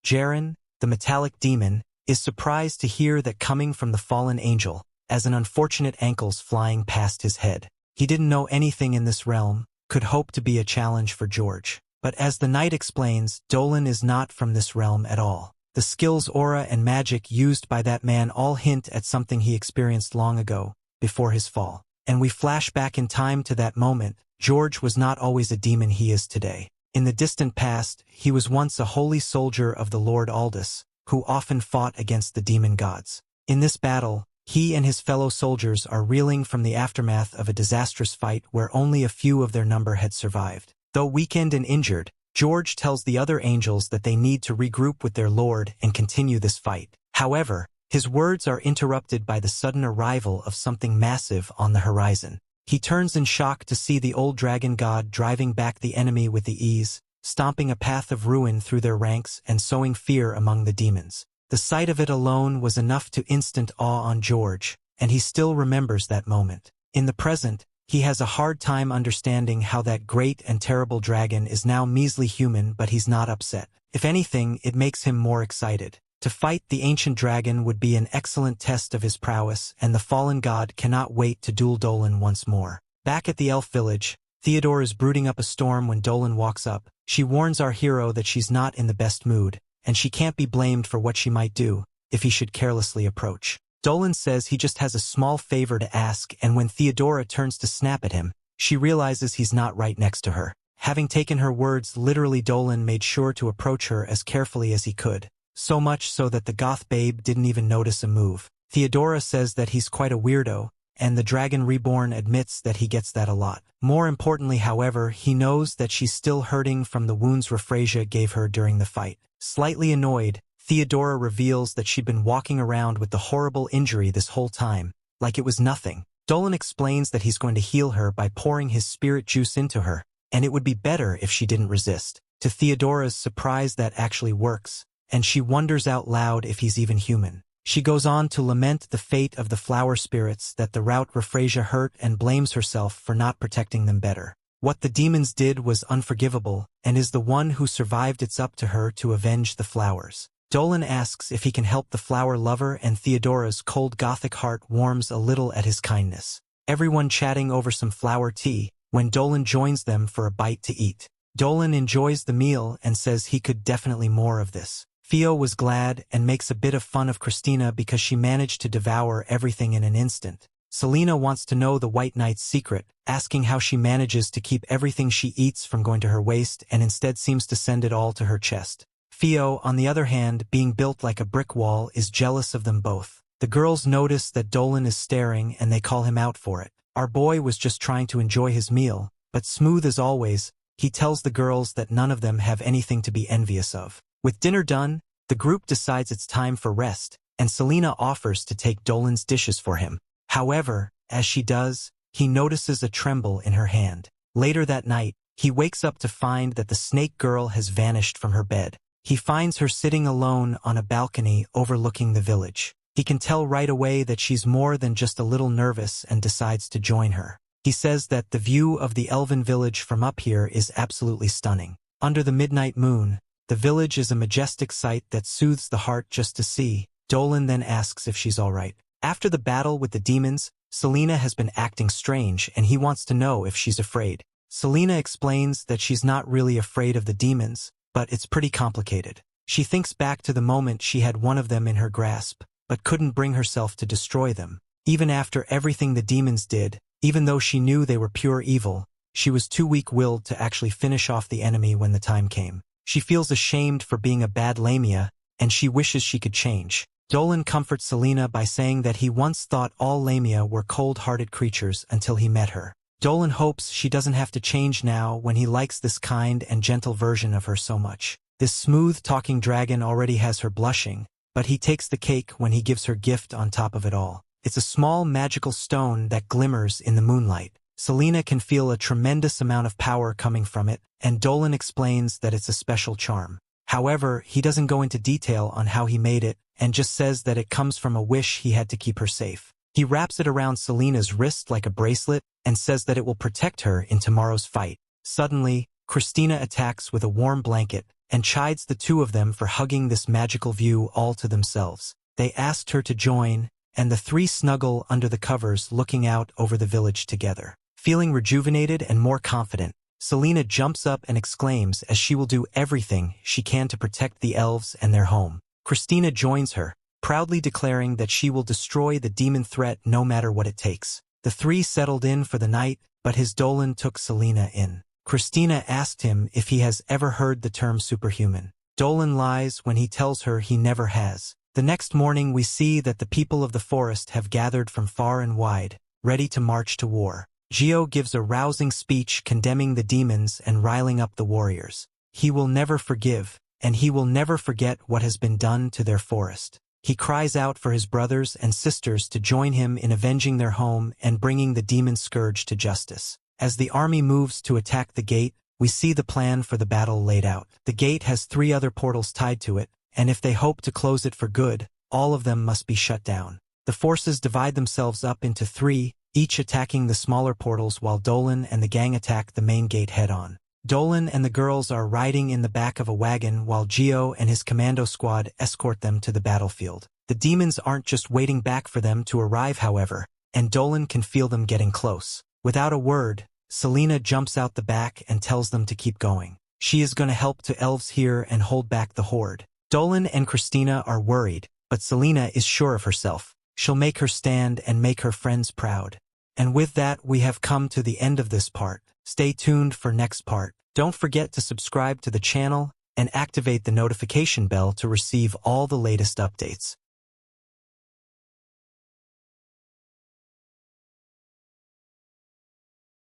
Jaren, the metallic demon, is surprised to hear that coming from the fallen angel, as an unfortunate ankles flying past his head. He didn't know anything in this realm, could hope to be a challenge for George. But as the knight explains, Dolan is not from this realm at all. The skills, aura, and magic used by that man all hint at something he experienced long ago, before his fall. And we flash back in time to that moment. George was not always a demon he is today. In the distant past, he was once a holy soldier of the Lord Aldous, who often fought against the demon gods. In this battle, he and his fellow soldiers are reeling from the aftermath of a disastrous fight where only a few of their number had survived. Though weakened and injured, George tells the other angels that they need to regroup with their lord and continue this fight. However, his words are interrupted by the sudden arrival of something massive on the horizon. He turns in shock to see the old dragon god driving back the enemy with the ease, stomping a path of ruin through their ranks and sowing fear among the demons. The sight of it alone was enough to instant awe on George, and he still remembers that moment. In the present, he has a hard time understanding how that great and terrible dragon is now measly human, but he's not upset. If anything, it makes him more excited. To fight the ancient dragon would be an excellent test of his prowess, and the fallen god cannot wait to duel Dolan once more. Back at the elf village, Theodore is brooding up a storm when Dolan walks up. She warns our hero that she's not in the best mood, and she can't be blamed for what she might do if he should carelessly approach. Dolan says he just has a small favor to ask, and when Theodora turns to snap at him, she realizes he's not right next to her. Having taken her words literally, Dolan made sure to approach her as carefully as he could, so much so that the goth babe didn't even notice a move. Theodora says that he's quite a weirdo, and the dragon Reborn admits that he gets that a lot. More importantly, however, he knows that she's still hurting from the wounds Raphrasia gave her during the fight. Slightly annoyed, Theodora reveals that she'd been walking around with the horrible injury this whole time, like it was nothing. Dolan explains that he's going to heal her by pouring his spirit juice into her, and it would be better if she didn't resist. To Theodora's surprise, that actually works, and she wonders out loud if he's even human. She goes on to lament the fate of the flower spirits that the rout Raphrasia hurt and blames herself for not protecting them better. What the demons did was unforgivable, and is the one who survived. It's up to her to avenge the flowers. Dolan asks if he can help the flower lover, and Theodora's cold gothic heart warms a little at his kindness. Everyone chatting over some flower tea, when Dolan joins them for a bite to eat. Dolan enjoys the meal and says he could definitely more of this. Theo was glad and makes a bit of fun of Christina because she managed to devour everything in an instant. Celina wants to know the White Knight's secret, asking how she manages to keep everything she eats from going to her waist and instead seems to send it all to her chest. Theo, on the other hand, being built like a brick wall, is jealous of them both. The girls notice that Dolan is staring and they call him out for it. Our boy was just trying to enjoy his meal, but smooth as always, he tells the girls that none of them have anything to be envious of. With dinner done, the group decides it's time for rest, and Celina offers to take Dolan's dishes for him. However, as she does, he notices a tremble in her hand. Later that night, he wakes up to find that the snake girl has vanished from her bed. He finds her sitting alone on a balcony overlooking the village. He can tell right away that she's more than just a little nervous and decides to join her. He says that the view of the elven village from up here is absolutely stunning. Under the midnight moon, the village is a majestic sight that soothes the heart just to see. Dolan then asks if she's all right. After the battle with the demons, Celina has been acting strange and he wants to know if she's afraid. Celina explains that she's not really afraid of the demons, but it's pretty complicated. She thinks back to the moment she had one of them in her grasp, but couldn't bring herself to destroy them. Even after everything the demons did, even though she knew they were pure evil, she was too weak-willed to actually finish off the enemy when the time came. She feels ashamed for being a bad Lamia, and she wishes she could change. Dolan comforts Celina by saying that he once thought all Lamia were cold-hearted creatures until he met her. Dolan hopes she doesn't have to change now when he likes this kind and gentle version of her so much. This smooth-talking dragon already has her blushing, but he takes the cake when he gives her gift on top of it all. It's a small magical stone that glimmers in the moonlight. Celina can feel a tremendous amount of power coming from it, and Dolan explains that it's a special charm. However, he doesn't go into detail on how he made it, and just says that it comes from a wish he had to keep her safe. He wraps it around Celina's wrist like a bracelet, and says that it will protect her in tomorrow's fight. Suddenly, Christina attacks with a warm blanket, and chides the two of them for hugging this magical view all to themselves. They asked her to join, and the three snuggle under the covers looking out over the village together. Feeling rejuvenated and more confident, Celina jumps up and exclaims as she will do everything she can to protect the elves and their home. Christina joins her, proudly declaring that she will destroy the demon threat no matter what it takes. The three settled in for the night, but his Dolan took Celina in. Christina asked him if he has ever heard the term superhuman. Dolan lies when he tells her he never has. The next morning we see that the people of the forest have gathered from far and wide, ready to march to war. Gio gives a rousing speech condemning the demons and riling up the warriors. He will never forgive, and he will never forget what has been done to their forest. He cries out for his brothers and sisters to join him in avenging their home and bringing the demon scourge to justice. As the army moves to attack the gate, we see the plan for the battle laid out. The gate has 3 other portals tied to it, and if they hope to close it for good, all of them must be shut down. The forces divide themselves up into 3, each attacking the smaller portals while Dolan and the gang attack the main gate head-on. Dolan and the girls are riding in the back of a wagon while Geo and his commando squad escort them to the battlefield. The demons aren't just waiting back for them to arrive, however, and Dolan can feel them getting close. Without a word, Celina jumps out the back and tells them to keep going. She is going to help the elves here and hold back the horde. Dolan and Christina are worried, but Celina is sure of herself. She'll make her stand and make her friends proud. And with that, we have come to the end of this part. Stay tuned for next part. Don't forget to subscribe to the channel and activate the notification bell to receive all the latest updates.